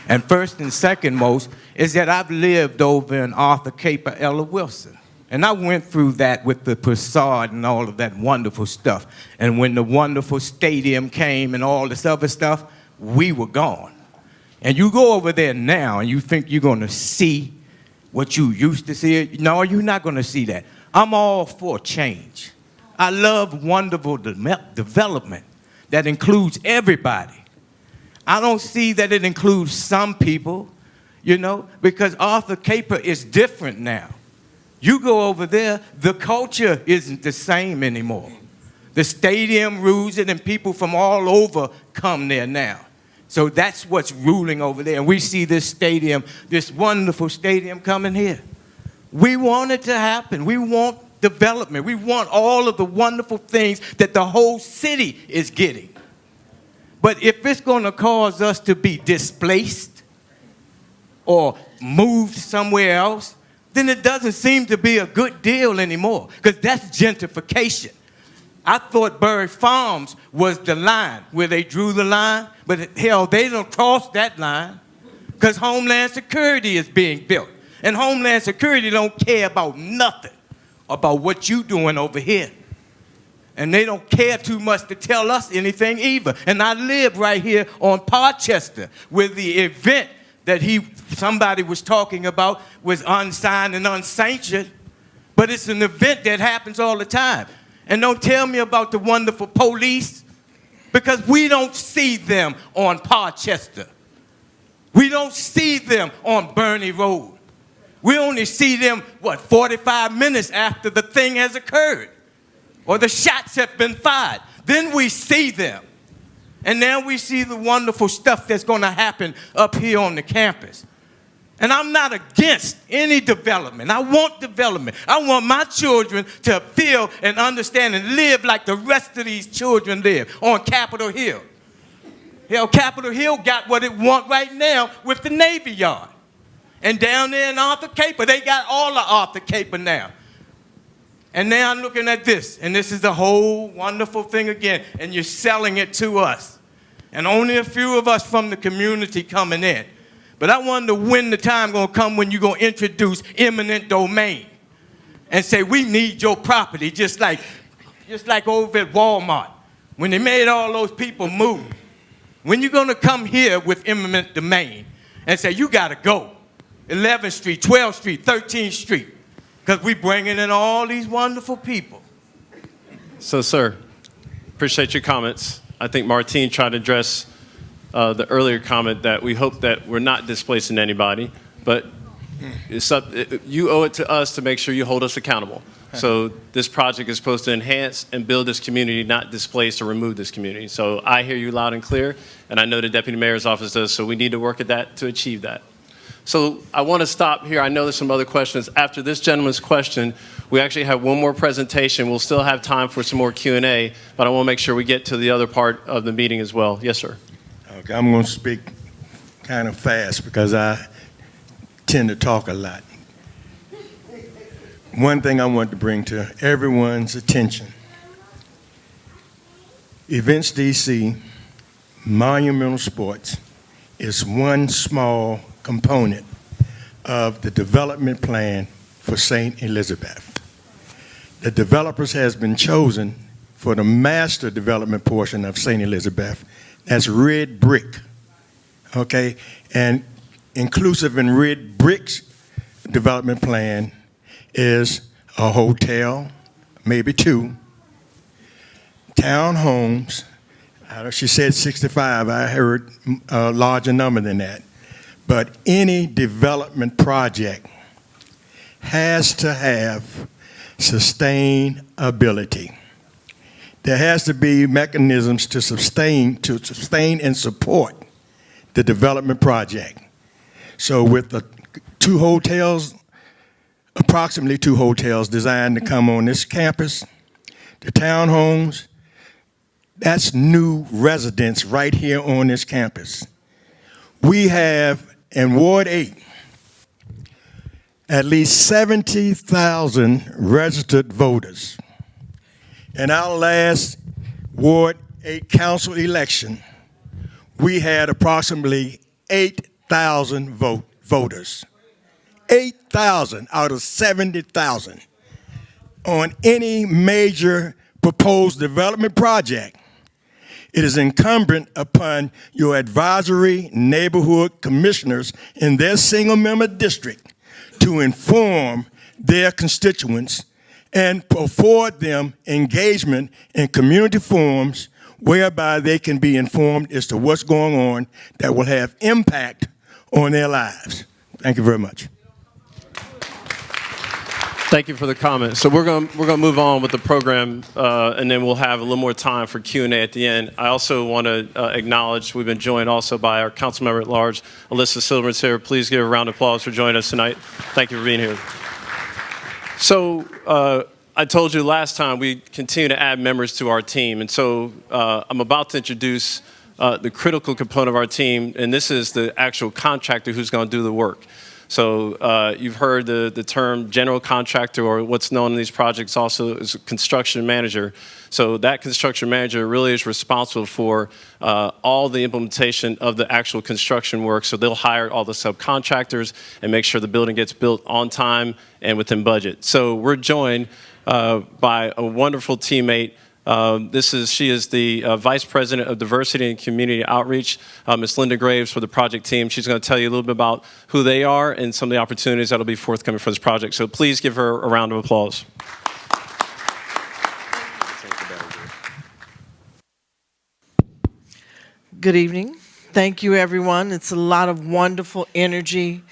And first and second most is that I've lived over in Arthur Caper, Ella Wilson. And I went through that with the facade and all of that wonderful stuff. And when the wonderful stadium came and all this other stuff, we were gone. And you go over there now and you think you're going to see what you used to see. No, you're not going to see that. I'm all for change. I love wonderful development that includes everybody. I don't see that it includes some people, you know, because Arthur Caper is different now. You go over there, the culture isn't the same anymore. The stadium rules it, and people from all over come there now. So that's what's ruling over there. And we see this stadium, this wonderful stadium coming here. We want it to happen. We want development. We want all of the wonderful things that the whole city is getting. But if it's going to cause us to be displaced or moved somewhere else, then it doesn't seem to be a good deal anymore, because that's gentrification. I thought Burry Farms was the line where they drew the line, but hell, they don't cross that line because Homeland Security is being built. And Homeland Security don't care about nothing about what you doing over here. And they don't care too much to tell us anything either. And I live right here on Parchester, where the event that somebody was talking about was unsigned and unsanctioned, but it's an event that happens all the time. And don't tell me about the wonderful police, because we don't see them on Parchester. We don't see them on Burney Road. We only see them, 45 minutes after the thing has occurred or the shots have been fired. Then we see them. And now we see the wonderful stuff that's going to happen up here on the campus. And I'm not against any development. I want development. I want my children to feel and understand and live like the rest of these children live on Capitol Hill. Hell, Capitol Hill got what it wants right now with the Navy Yard. And down there in Arthur Caper, they got all of Arthur Caper now. And now I'm looking at this, and this is the whole wonderful thing again, and you're selling it to us. And only a few of us from the community coming in. But I wonder when the time going to come when you're going to introduce eminent domain and say, we need your property, just like over at Walmart, when they made all those people move. When you going to come here with eminent domain and say, you got to go, 11th Street, 12th Street, 13th Street, because we bringing in all these wonderful people. So, sir, appreciate your comments. I think Martine tried to address the earlier comment that we hope that we're not displacing anybody, but you owe it to us to make sure you hold us accountable. So this project is supposed to enhance and build this community, not displace or remove this community. So I hear you loud and clear, and I know the Deputy Mayor's office does, so we need to work at that to achieve that. So I want to stop here. I know there's some other questions. After this gentleman's question, we actually have one more presentation. We'll still have time for some more Q&A, but I want to make sure we get to the other part of the meeting as well. Yes, sir. Okay, I'm going to speak kind of fast because I tend to talk a lot. One thing I want to bring to everyone's attention. Events DC, Monumental Sports, is one small component of the development plan for St. Elizabeth. The developers has been chosen for the master development portion of St. Elizabeth. That's red brick, okay? And inclusive in red brick's development plan is a hotel, maybe two, townhomes. She said 65. I heard a larger number than that. But any development project has to have sustainability. There has to be mechanisms to sustain and support the development project. So with the approximately two hotels designed to come on this campus, the townhomes, that's new residents right here on this campus. We have in Ward 8 at least 70,000 registered voters. In our last Ward 8 council election, we had approximately 8,000 voters. 8,000 out of 70,000 on any major proposed development project. It is incumbent upon your advisory neighborhood commissioners in their single-member district to inform their constituents and afford them engagement in community forums whereby they can be informed as to what's going on that will have impact on their lives. Thank you very much. Thank you for the comment. So we're going to move on with the program, and then we'll have a little more time for Q&A at the end. I also want to acknowledge we've been joined also by our council member at large, Alyssa Silverman's here. Please give a round of applause for joining us tonight. Thank you for being here. So I told you last time we continue to add members to our team, and so I'm about to introduce the critical component of our team, and this is the actual contractor who's going to do the work. So you've heard the term general contractor, or what's known in these projects also as a construction manager. So that construction manager really is responsible for all the implementation of the actual construction work. So they'll hire all the subcontractors and make sure the building gets built on time and within budget. So we're joined by a wonderful teammate. She is the Vice President of Diversity and Community Outreach, Ms. Linda Graves for the project team. She's going to tell you a little bit about who they are and some of the opportunities that will be forthcoming for this project. So please give her a round of applause. Good evening. Thank you, everyone. It's a lot of wonderful energy,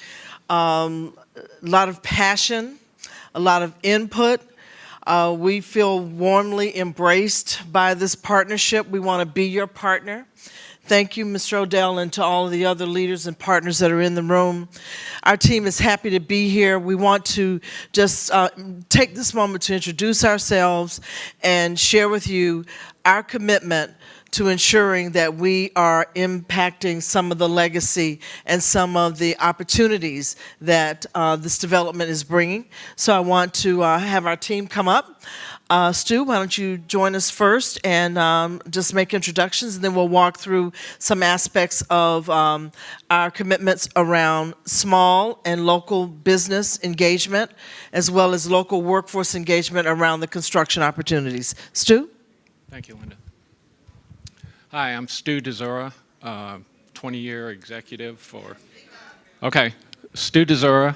a lot of passion, a lot of input. We feel warmly embraced by this partnership. We want to be your partner. Thank you, Mr. Odell, and to all of the other leaders and partners that are in the room. Our team is happy to be here. We want to just take this moment to introduce ourselves and share with you our commitment to ensuring that we are impacting some of the legacy and some of the opportunities that this development is bringing. So I want to have our team come up. Stu, why don't you join us first and just make introductions, and then we'll walk through some aspects of our commitments around small and local business engagement, as well as local workforce engagement around the construction opportunities. Stu? Thank you, Linda. Hi, I'm Stu DeZura, 20-year executive for... Okay, Stu DeZura,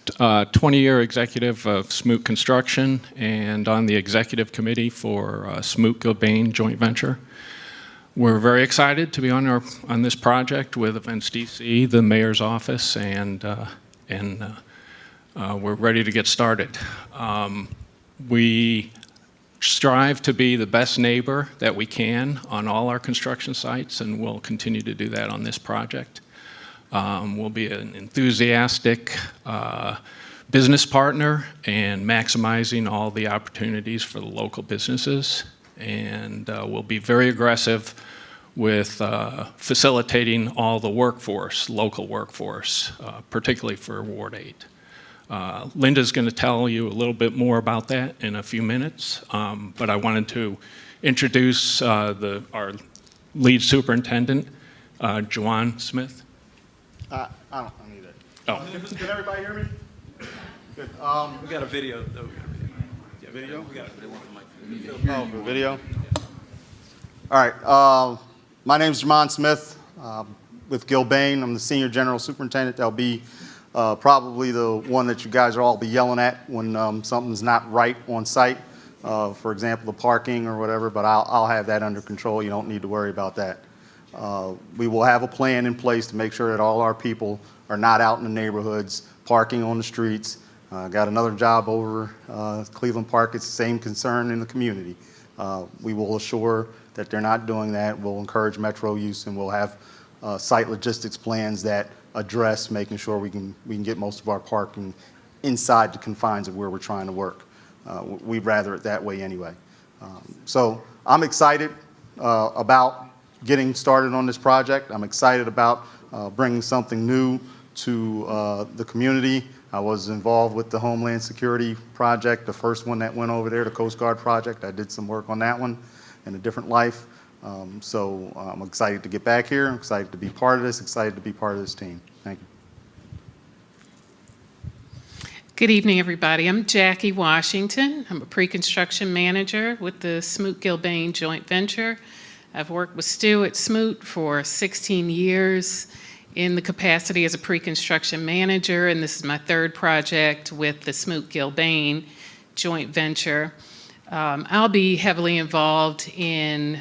20-year executive of Smoot Construction, and on the executive committee for Smoot-Gilbane joint venture. We're very excited to be on this project with Events DC, the mayor's office, and we're ready to get started. We strive to be the best neighbor that we can on all our construction sites, and we'll continue to do that on this project. We'll be an enthusiastic business partner and maximizing all the opportunities for the local businesses, and we'll be very aggressive with facilitating all the workforce, local workforce, particularly for Ward 8. Linda's going to tell you a little bit more about that in a few minutes, but I wanted to introduce our lead superintendent, Juwan Smith. I don't need that. Oh. Can everybody hear me? Good. We got a video. Yeah, video? We got a video. Oh, for video? All right. My name is Juwan Smith with Gilbane. I'm the Senior General Superintendent. That'll be probably the one that you guys will all be yelling at when something's not right on site. For example, the parking or whatever, but I'll have that under control. You don't need to worry about that. We will have a plan in place to make sure that all our people are not out in the neighborhoods, parking on the streets. Got another job over Cleveland Park. It's the same concern in the community. We will assure that they're not doing that. We'll encourage metro use, and we'll have site logistics plans that address making sure we can get most of our parking inside the confines of where we're trying to work. We'd rather it that way anyway. So I'm excited about getting started on this project. I'm excited about bringing something new to the community. I was involved with the Homeland Security project, the first one that went over there, the Coast Guard project. I did some work on that one in a different life. So I'm excited to get back here. I'm excited to be part of this, excited to be part of this team. Thank you. Good evening, everybody. I'm Jackie Washington. I'm a pre-construction manager with the Smoot-Gilbane joint venture. I've worked with Stu at Smoot for 16 years in the capacity as a pre-construction manager, and this is my third project with the Smoot-Gilbane joint venture. I'll be heavily involved in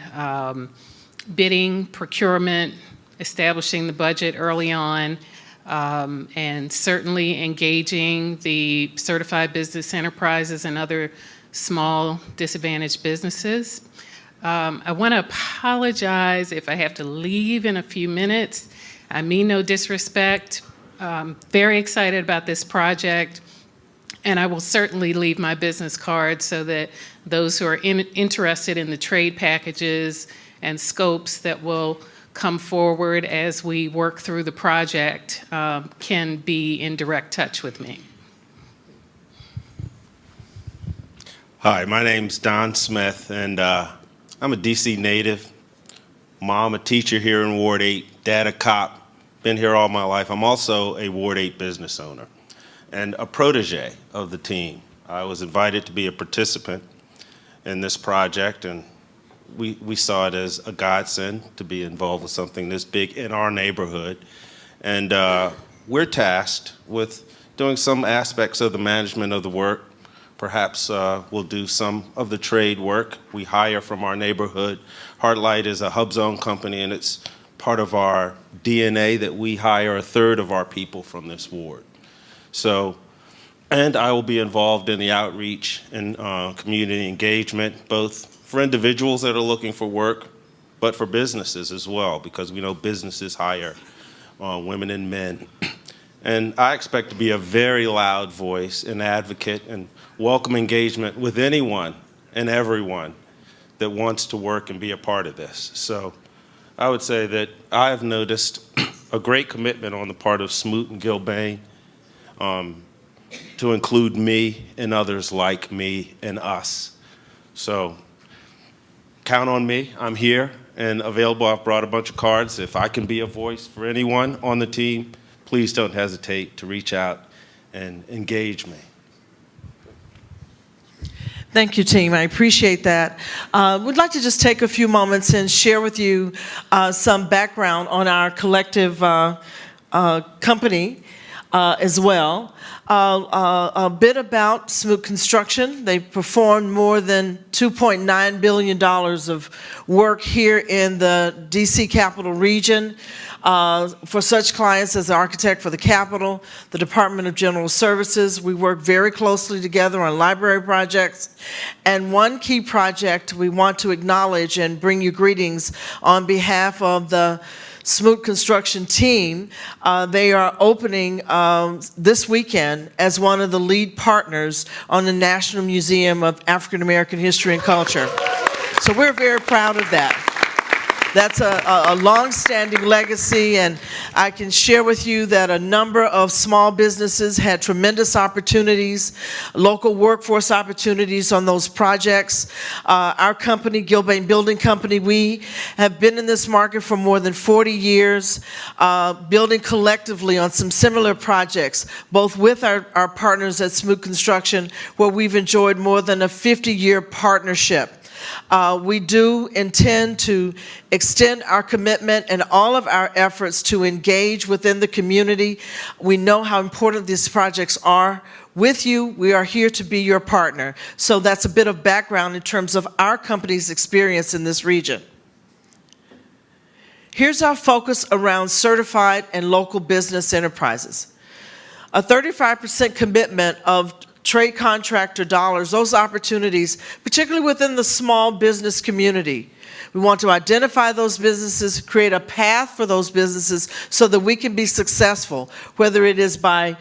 bidding, procurement, establishing the budget early on, and certainly engaging the certified business enterprises and other small disadvantaged businesses. I want to apologize if I have to leave in a few minutes. I mean no disrespect. Very excited about this project, and I will certainly leave my business card so that those who are interested in the trade packages and scopes that will come forward as we work through the project can be in direct touch with me. Hi, my name's Don Smith, and I'm a DC native. Mom, a teacher here in Ward 8, dad, a cop. Been here all my life. I'm also a Ward 8 business owner and a protege of the team. I was invited to be a participant in this project, and we saw it as a godsend to be involved with something this big in our neighborhood. And we're tasked with doing some aspects of the management of the work. Perhaps we'll do some of the trade work. We hire from our neighborhood. Heartlight is a hub zone company, and it's part of our DNA that we hire a third of our people from this ward. So, and I will be involved in the outreach and community engagement, both for individuals that are looking for work, but for businesses as well, because we know businesses hire women and men. And I expect to be a very loud voice, an advocate, and welcome engagement with anyone and everyone that wants to work and be a part of this. So I would say that I've noticed a great commitment on the part of Smoot and Gilbane to include me and others like me and us. So count on me. I'm here and available. I've brought a bunch of cards. If I can be a voice for anyone on the team, please don't hesitate to reach out and engage me. Thank you, team. I appreciate that. We'd like to just take a few moments and share with you some background on our collective company as well. A bit about Smoot Construction. They performed more than $2.9 billion of work here in the DC Capital Region for such clients as the Architect for the Capitol, the Department of General Services. We work very closely together on library projects. And one key project we want to acknowledge and bring you greetings on behalf of the Smoot Construction team. They are opening this weekend as one of the lead partners on the National Museum of African American History and Culture. So we're very proud of that. That's a long-standing legacy, and I can share with you that a number of small businesses had tremendous opportunities, local workforce opportunities on those projects. Our company, Gilbane Building Company, we have been in this market for more than 40 years, building collectively on some similar projects, both with our partners at Smoot Construction, where we've enjoyed more than a 50-year partnership. We do intend to extend our commitment and all of our efforts to engage within the community. We know how important these projects are. With you, we are here to be your partner. So that's a bit of background in terms of our company's experience in this region. Here's our focus around certified and local business enterprises. A 35% commitment of trade contractor dollars, those opportunities, particularly within the small business community. We want to identify those businesses, create a path for those businesses so that we can be successful, whether it is by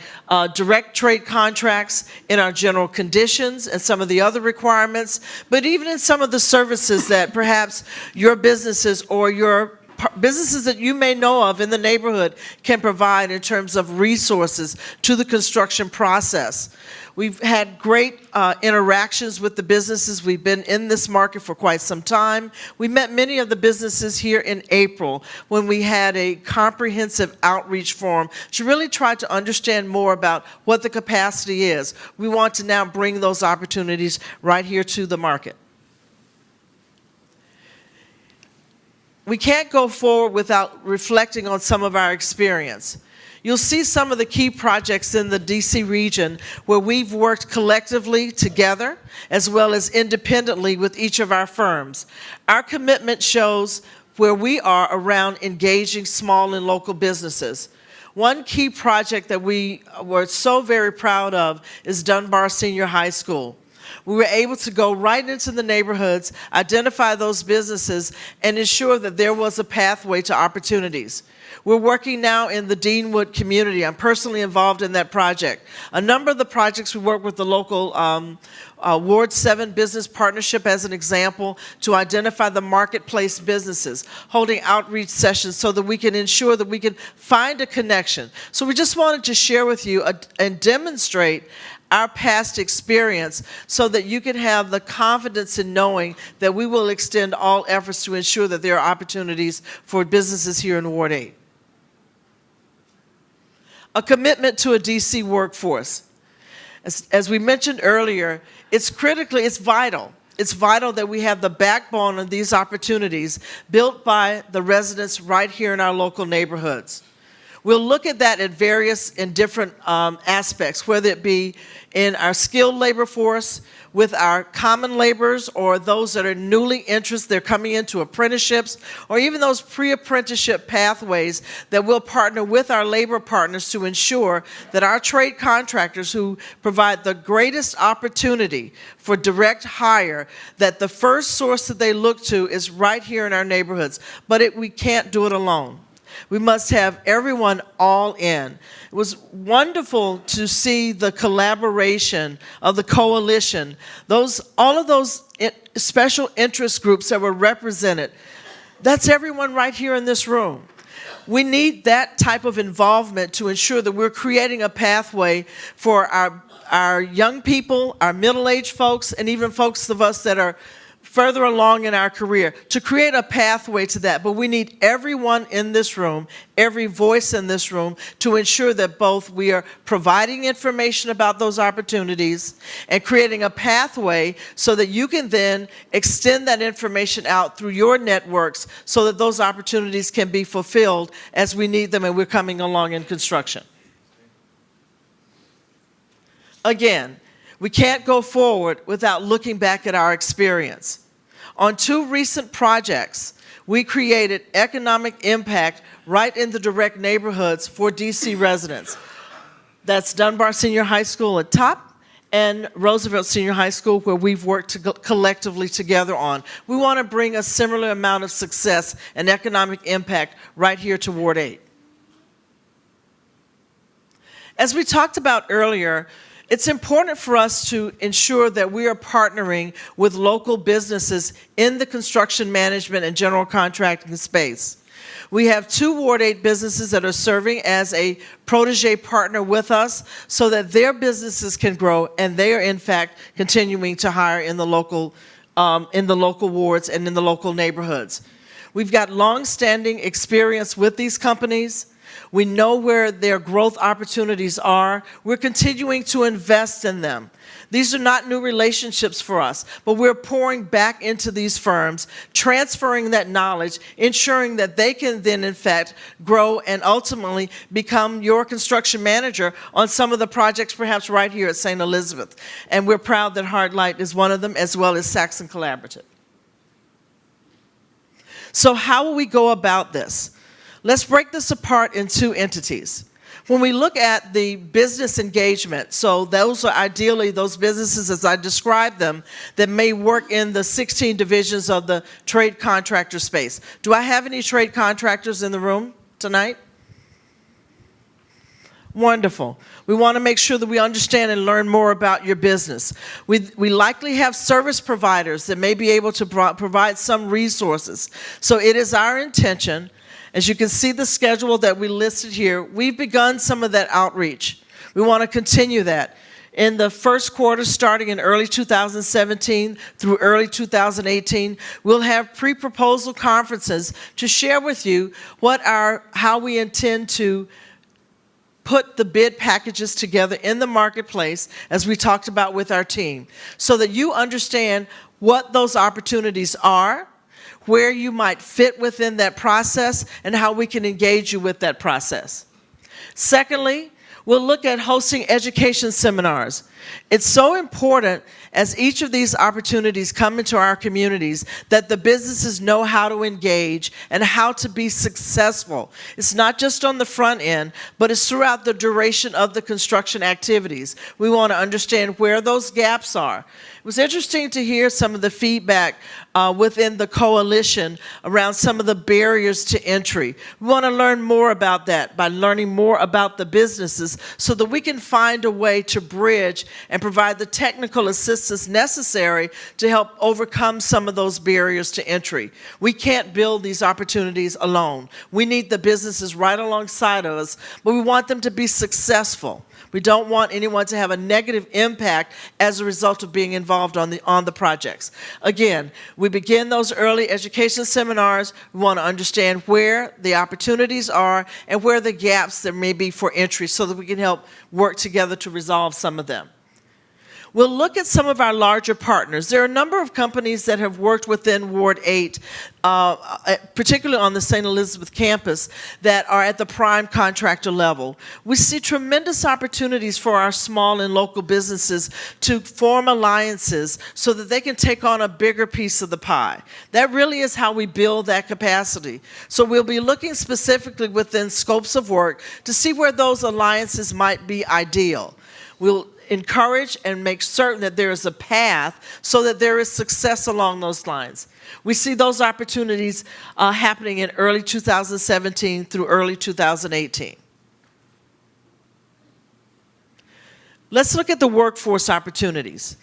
direct trade contracts in our general conditions and some of the other requirements, but even in some of the services that perhaps your businesses or your businesses that you may know of in the neighborhood can provide in terms of resources to the construction process. We've had great interactions with the businesses. We've been in this market for quite some time. We met many of the businesses here in April when we had a comprehensive outreach forum to really try to understand more about what the capacity is. We want to now bring those opportunities right here to the market. We can't go forward without reflecting on some of our experience. You'll see some of the key projects in the DC region where we've worked collectively together as well as independently with each of our firms. Our commitment shows where we are around engaging small and local businesses. One key project that we were so very proud of is Dunbar Senior High School. We were able to go right into the neighborhoods, identify those businesses, and ensure that there was a pathway to opportunities. We're working now in the Deanwood community. I'm personally involved in that project. A number of the projects we work with the local Ward 7 Business Partnership as an example to identify the marketplace businesses, holding outreach sessions so that we can ensure that we can find a connection. So we just wanted to share with you and demonstrate our past experience so that you can have the confidence in knowing that we will extend all efforts to ensure that there are opportunities for businesses here in Ward 8. A commitment to a DC workforce. As we mentioned earlier, it's vital. It's vital that we have the backbone of these opportunities built by the residents right here in our local neighborhoods. We'll look at that in different aspects, whether it be in our skilled labor force, with our common laborers, or those that are newly interested, they're coming into apprenticeships, or even those pre-apprenticeship pathways that we'll partner with our labor partners to ensure that our trade contractors who provide the greatest opportunity for direct hire, that the first source that they look to is right here in our neighborhoods. But we can't do it alone. We must have everyone all in. It was wonderful to see the collaboration of the coalition, all of those special interest groups that were represented. That's everyone right here in this room. We need that type of involvement to ensure that we're creating a pathway for our young people, our middle-aged folks, and even folks of us that are further along in our career, to create a pathway to that. But we need everyone in this room, every voice in this room, to ensure that both we are providing information about those opportunities and creating a pathway so that you can then extend that information out through your networks so that those opportunities can be fulfilled as we need them and we're coming along in construction. Again, we can't go forward without looking back at our experience. On 2 recent projects, we created economic impact right in the direct neighborhoods for DC residents. That's Dunbar Senior High School at top and Roosevelt Senior High School, where we've worked collectively together on. We want to bring a similar amount of success and economic impact right here to Ward 8. As we talked about earlier, it's important for us to ensure that we are partnering with local businesses in the construction management and general contracting space. We have 2 Ward 8 businesses that are serving as a protege partner with us so that their businesses can grow, and they are in fact continuing to hire in the local wards and in the local neighborhoods. We've got long-standing experience with these companies. We know where their growth opportunities are. We're continuing to invest in them. These are not new relationships for us, but we're pouring back into these firms, transferring that knowledge, ensuring that they can then, in fact, grow and ultimately become your construction manager on some of the projects perhaps right here at St. Elizabeth. And we're proud that Hard Light is one of them, as well as Saxon Collaborative. So how will we go about this? Let's break this apart in 2 entities. When we look at the business engagement, so those are ideally those businesses as I described them that may work in the 16 divisions of the trade contractor space. Do I have any trade contractors in the room tonight? Wonderful. We want to make sure that we understand and learn more about your business. We likely have service providers that may be able to provide some resources. So it is our intention. As you can see the schedule that we listed here, we've begun some of that outreach. We want to continue that. In the first quarter, starting in early 2017 through early 2018, we'll have pre-proposal conferences to share with you how we intend to put the bid packages together in the marketplace, as we talked about with our team, so that you understand what those opportunities are, where you might fit within that process, and how we can engage you with that process. Secondly, we'll look at hosting education seminars. It's so important as each of these opportunities come into our communities that the businesses know how to engage and how to be successful. It's not just on the front end, but it's throughout the duration of the construction activities. We want to understand where those gaps are. It was interesting to hear some of the feedback within the coalition around some of the barriers to entry. We want to learn more about that by learning more about the businesses so that we can find a way to bridge and provide the technical assistance necessary to help overcome some of those barriers to entry. We can't build these opportunities alone. We need the businesses right alongside of us, but we want them to be successful. We don't want anyone to have a negative impact as a result of being involved on the projects. Again, we begin those early education seminars. We want to understand where the opportunities are and where the gaps there may be for entry so that we can help work together to resolve some of them. We'll look at some of our larger partners. There are a number of companies that have worked within Ward 8, particularly on the St. Elizabeth campus, that are at the prime contractor level. We see tremendous opportunities for our small and local businesses to form alliances so that they can take on a bigger piece of the pie. That really is how we build that capacity. So we'll be looking specifically within scopes of work to see where those alliances might be ideal. We'll encourage and make certain that there is a path so that there is success along those lines. We see those opportunities happening in early 2017 through early 2018. Let's look at the workforce opportunities.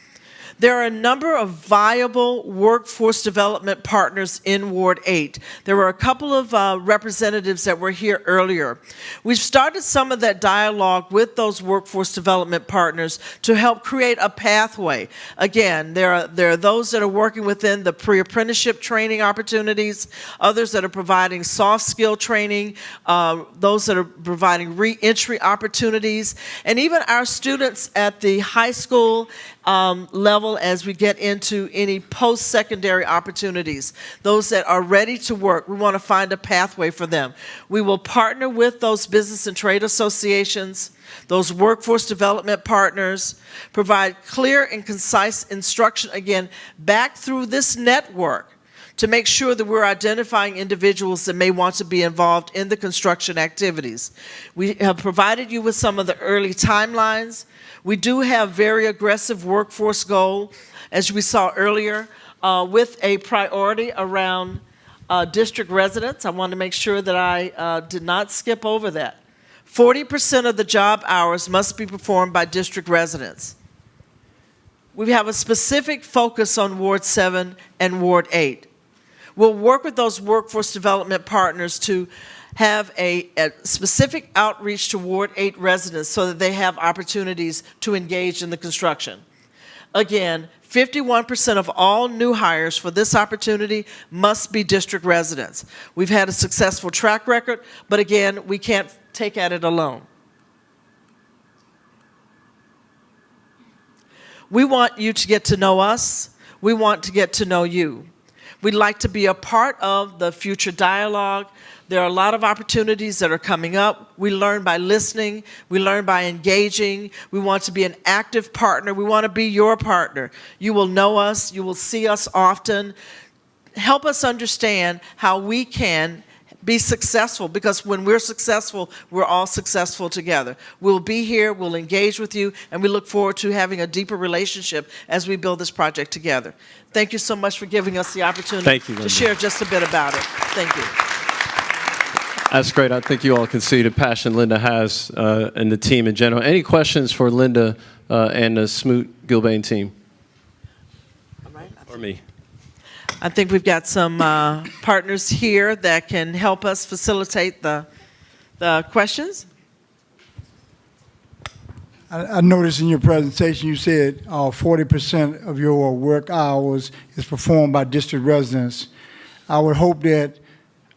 There are a number of viable workforce development partners in Ward 8. There were a couple of representatives that were here earlier. We've started some of that dialogue with those workforce development partners to help create a pathway. Again, there are those that are working within the pre-apprenticeship training opportunities, others that are providing soft skill training, those that are providing re-entry opportunities, and even our students at the high school level as we get into any post-secondary opportunities, those that are ready to work. We want to find a pathway for them. We will partner with those business and trade associations, those workforce development partners, provide clear and concise instruction, again, back through this network to make sure that we're identifying individuals that may want to be involved in the construction activities. We have provided you with some of the early timelines. We do have very aggressive workforce goal, as we saw earlier, with a priority around district residents. I want to make sure that I did not skip over that. 40% of the job hours must be performed by district residents. We have a specific focus on Ward 7 and Ward 8. We'll work with those workforce development partners to have a specific outreach to Ward 8 residents so that they have opportunities to engage in the construction. Again, 51% of all new hires for this opportunity must be district residents. We've had a successful track record, but again, we can't take at it alone. We want you to get to know us. We want to get to know you. We'd like to be a part of the future dialogue. There are a lot of opportunities that are coming up. We learn by listening. We learn by engaging. We want to be an active partner. We want to be your partner. You will know us. You will see us often. Help us understand how we can be successful, because when we're successful, we're all successful together. We'll be here, we'll engage with you, and we look forward to having a deeper relationship as we build this project together. Thank you so much for giving us the opportunity to share just a bit about it. Thank you. That's great. I think you all can see the passion Linda has and the team in general. Any questions for Linda and the Smoot-Gilbane team? All right. Or me? I think we've got some partners here that can help us facilitate the questions. I noticed in your presentation you said 40% of your work hours is performed by district residents. I would hope that,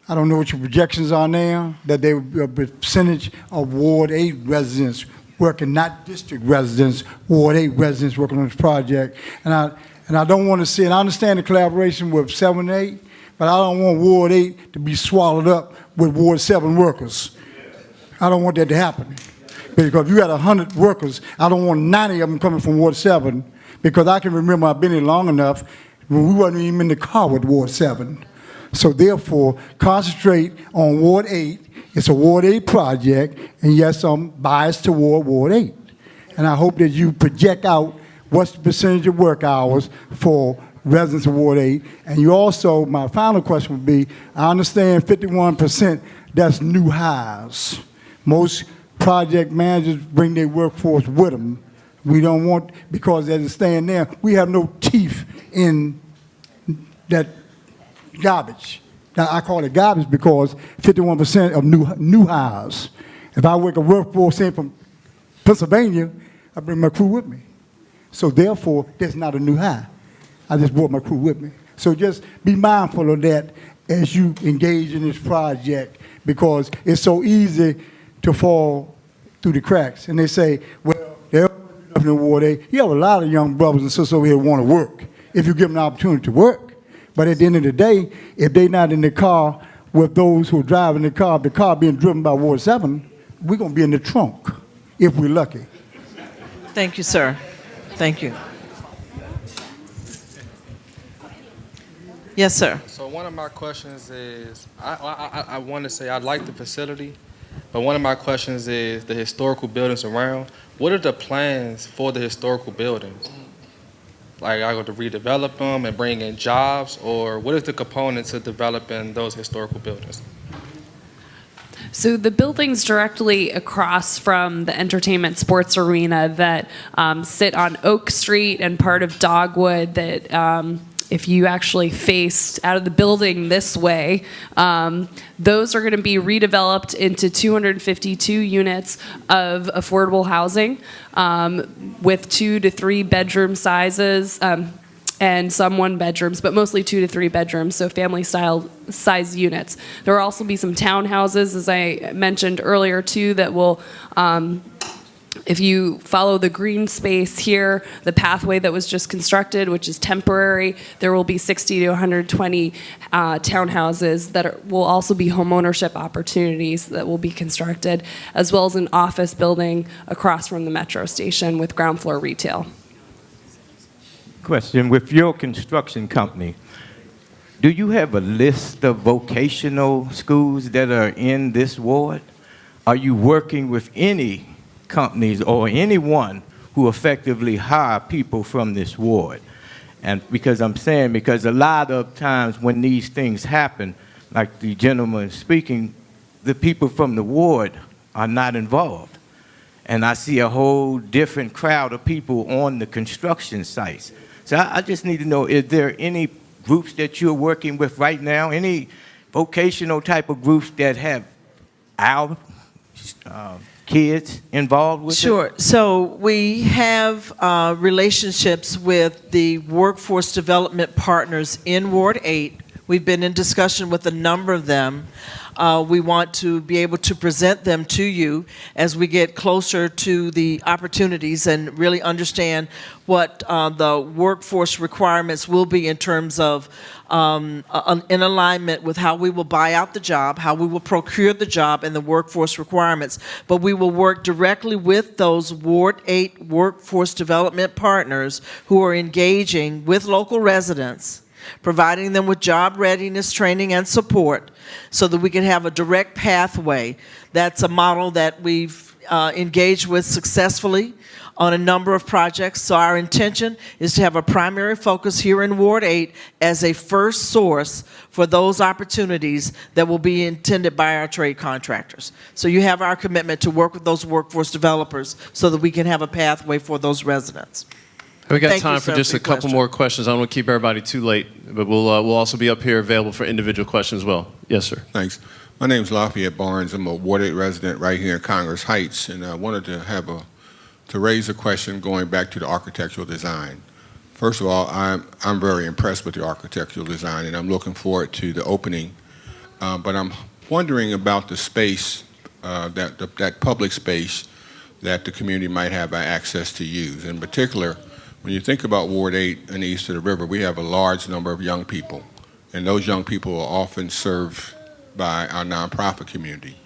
I don't know what your projections are now, that there would be a percentage of Ward 8 residents working, not district residents, Ward 8 residents working on this project. And I don't want to see, and I understand the collaboration with 7 and 8, but I don't want Ward 8 to be swallowed up with Ward 7 workers. I don't want that to happen. Because if you got 100 workers, I don't want 90 of them coming from Ward 7, because I can remember I've been here long enough when we wasn't even in the car with Ward 7. So therefore, concentrate on Ward 8. It's a Ward 8 project, and yes, I'm biased toward Ward 8. And I hope that you project out what's the percentage of work hours for residents of Ward 8. And you also, my final question would be, I understand 51%, that's new hires. Most project managers bring their workforce with them. We don't want, because as it's staying there, we have no teeth in that garbage. Now, I call it garbage because 51% of new hires. If I work a workforce in from Pennsylvania, I bring my crew with me. So therefore, that's not a new hire. I just brought my crew with me. So just be mindful of that as you engage in this project, because it's so easy to fall through the cracks. And they say, well, they're up in Ward 8. You have a lot of young brothers and sisters over here who want to work if you give them an opportunity to work. But at the end of the day, if they're not in the car with those who are driving the car being driven by Ward 7, we're going to be in the trunk if we're lucky. Thank you, sir. Thank you. Yes, sir. So one of my questions is, I want to say I like the facility, but one of my questions is the historical buildings around. What are the plans for the historical buildings? Like, are you going to redevelop them and bring in jobs, or what is the components of developing those historical buildings? So the buildings directly across from the entertainment sports arena that sit on Oak Street and part of Dogwood that if you actually faced out of the building this way, those are going to be redeveloped into 252 units of affordable housing with 2 to 3 bedroom sizes. And some 1 bedrooms, but mostly 2 to 3 bedrooms, so family style size units. There will also be some townhouses, as I mentioned earlier too, that will, if you follow the green space here, the pathway that was just constructed, which is temporary, there will be 60 to 120 townhouses that will also be home ownership opportunities that will be constructed, as well as an office building across from the metro station with ground floor retail. Question, with your construction company, do you have a list of vocational schools that are in this ward? Are you working with any companies or anyone who effectively hire people from this ward? And because a lot of times when these things happen, like the gentleman speaking, the people from the ward are not involved. And I see a whole different crowd of people on the construction sites. So I just need to know, is there any groups that you're working with right now, any vocational type of groups that have our kids involved with it? Sure. So we have relationships with the workforce development partners in Ward 8. We've been in discussion with a number of them. We want to be able to present them to you as we get closer to the opportunities and really understand what the workforce requirements will be in terms of in alignment with how we will buy out the job, how we will procure the job, and the workforce requirements. But we will work directly with those Ward 8 workforce development partners who are engaging with local residents, providing them with job readiness, training, and support so that we can have a direct pathway. That's a model that we've engaged with successfully on a number of projects. So our intention is to have a primary focus here in Ward 8 as a first source for those opportunities that will be intended by our trade contractors. So you have our commitment to work with those workforce developers so that we can have a pathway for those residents. We got Thank time you, for sir, just for a your couple question. more questions. I don't want to keep everybody too late, but we'll also be up here available for individual questions as well. Yes, sir. Thanks. My name is Lafayette Barnes. I'm a Ward 8 resident right here in Congress Heights, and I wanted to raise a question going back to the architectural design. First of all, I'm very impressed with the architectural design, and I'm looking forward to the opening. But I'm wondering about the space, that public space that the community might have access to use. In particular, when you think about Ward 8 and east of the river, we have a large number of young people, and those young people are often served by our nonprofit community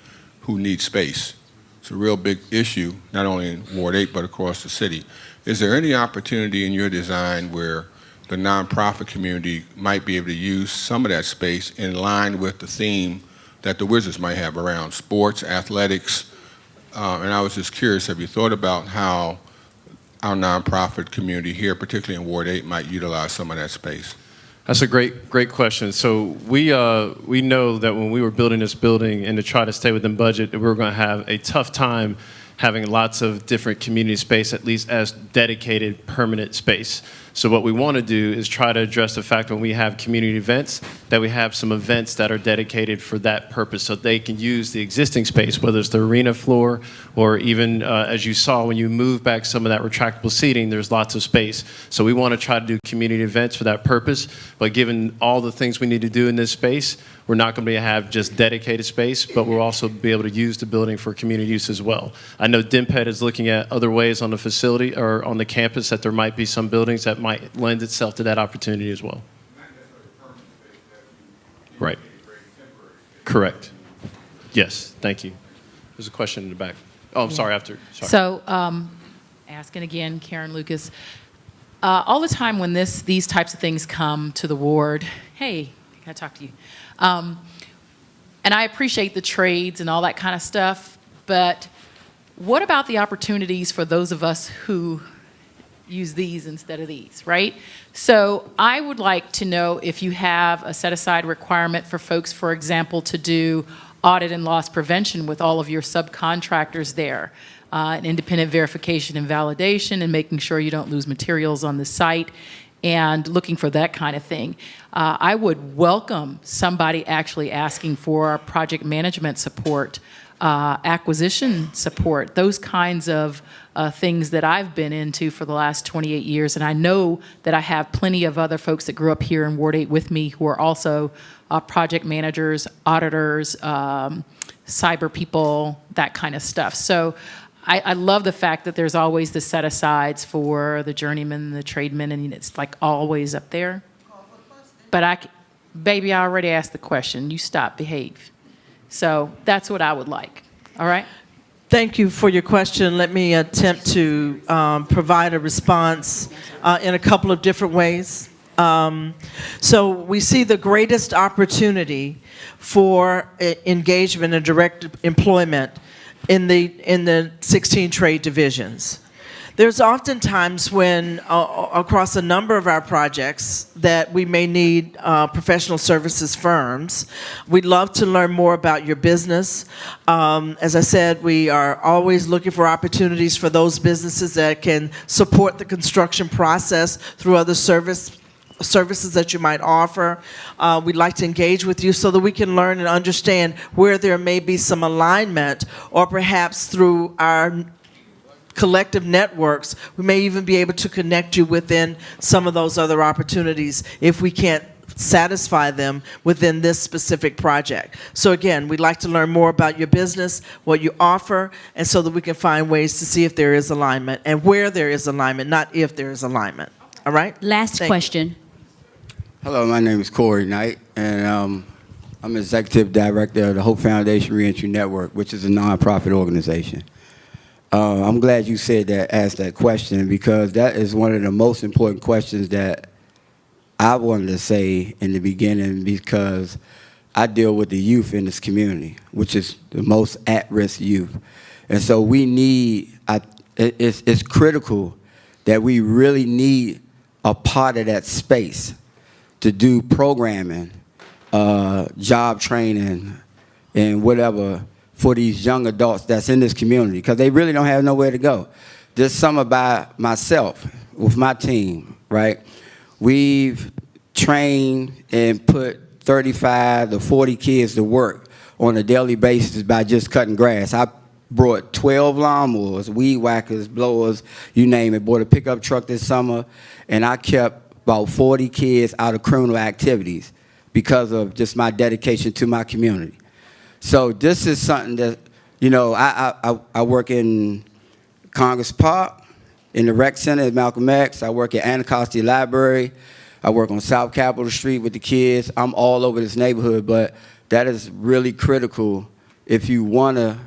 who need space. It's a real big issue, not only in Ward 8, but across the city. Is there any opportunity in your design where the nonprofit community might be able to use some of that space in line with the theme that the Wizards might have around sports, athletics? And I was just curious, have you thought about how our nonprofit community here, particularly in Ward 8, might utilize some of that space? That's a great question. So we know that when we were building this building and to try to stay within budget, that we were going to have a tough time having lots of different community space, at least as dedicated permanent space. So what we want to do is try to address the fact when we have community events, that we have some events that are dedicated for that purpose so they can use the existing space, whether it's the arena floor or even, as you saw, when you move back some of that retractable seating, there's lots of space. So we want to try to do community events for that purpose, but given all the things we need to do in this space, we're not going to be able to have just dedicated space, but we'll also be able to use the building for community use as well. I know DIMPED is looking at other ways on the facility or on the campus that there might be some buildings that might lend itself to that opportunity as well. Right. Correct. Yes, thank you. There's a question in the back. Oh, I'm sorry, after. Sorry. So, asking again, Karen Lucas. All the time when these types of things come to the ward, hey, can I talk to you? And I appreciate the trades and all that kind of stuff, but what about the opportunities for those of us who use these instead of these, right? So I would like to know if you have a set-aside requirement for folks, for example, to do audit and loss prevention with all of your subcontractors there, an independent verification and validation, and making sure you don't lose materials on the site, and looking for that kind of thing. I would welcome somebody actually asking for project management support, acquisition support, those kinds of things that I've been into for the last 28 years. And I know that I have plenty of other folks that grew up here in Ward 8 with me who are also project managers, auditors, cyber people, that kind of stuff. So I love the fact that there's always the set-asides for the journeyman, the tradesmen, and it's like always up there. But baby, I already asked the question. You stop, behave. So that's what I would like. All right? Thank you for your question. Let me attempt to provide a response in a couple of different ways. So we see the greatest opportunity for engagement and direct employment in the 16 trade divisions. There's often times when, across a number of our projects, that we may need professional services firms. We'd love to learn more about your business. As I said, we are always looking for opportunities for those businesses that can support the construction process through other services that you might offer. We'd like to engage with you so that we can learn and understand where there may be some alignment, or perhaps through our collective networks, we may even be able to connect you within some of those other opportunities if we can't satisfy them within this specific project. So again, we'd like to learn more about your business, what you offer, and so that we can find ways to see if there is alignment and where there is alignment, not if there is alignment. All right? Last question. Hello, my name is Corey Knight, and I'm Executive Director of the Hope Foundation Reentry Network, which is a nonprofit organization. I'm glad you said that, asked that question, because that is one of the most important questions that I wanted to say in the beginning, because I deal with the youth in this community, which is the most at-risk youth. And so we need, it's critical that we really need a part of that space to do programming, job training, and whatever for these young adults that's in this community, because they really don't have nowhere to go. This summer by myself, with my team, right, we've trained and put 35 to 40 kids to work on a daily basis by just cutting grass. I brought 12 lawnmowers, weed whackers, blowers, you name it. Bought a pickup truck this summer, and I kept about 40 kids out of criminal activities because of just my dedication to my community. So this is something that, you know, I work in Congress Park, in the rec center at Malcolm X. I work at Anacostia Library. I work on South Capitol Street with the kids. I'm all over this neighborhood, but that is really critical if you want to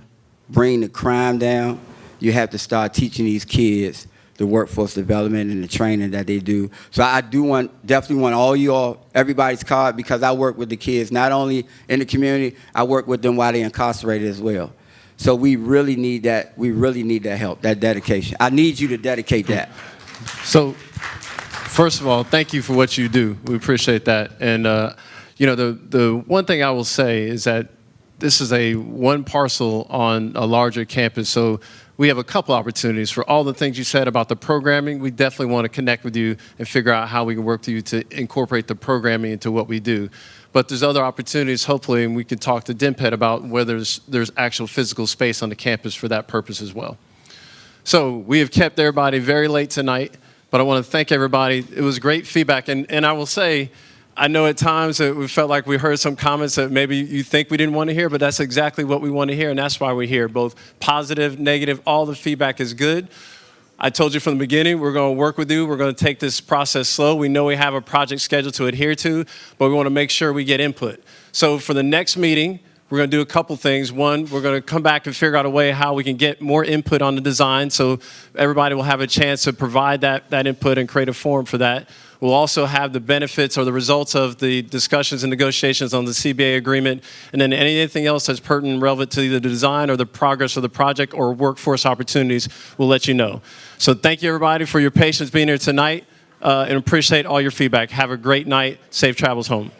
bring the crime down, you have to start teaching these kids the workforce development and the training that they do. So I definitely want all y'all, everybody's card, because I work with the kids, not only in the community, I work with them while they're incarcerated as well. So we really need that help, that dedication. I need you to dedicate that. So, first of all, thank you for what you do. We appreciate that. And, the one thing I will say is that this is one parcel on a larger campus. So we have a couple opportunities for all the things you said about the programming. We definitely want to connect with you and figure out how we can work with you to incorporate the programming into what we do. But there's other opportunities, hopefully, and we can talk to DIMPED about whether there's actual physical space on the campus for that purpose as well. So we have kept everybody very late tonight, but I want to thank everybody. It was great feedback. And I will say, I know at times that we felt like we heard some comments that maybe you think we didn't want to hear, but that's exactly what we want to hear, and that's why we're here. Both positive, negative, all the feedback is good. I told you from the beginning, we're going to work with you. We're going to take this process slow. We know we have a project schedule to adhere to, but we want to make sure we get input. So for the next meeting, we're going to do a couple things. One, we're going to come back and figure out a way how we can get more input on the design so everybody will have a chance to provide that input and create a forum for that. We'll also have the benefits or the results of the discussions and negotiations on the CBA agreement, and then anything else that's pertinent and relevant to either the design or the progress of the project or workforce opportunities, we'll let you know. So thank you, everybody, for your patience being here tonight, and appreciate all your feedback. Have a great night. Safe travels home.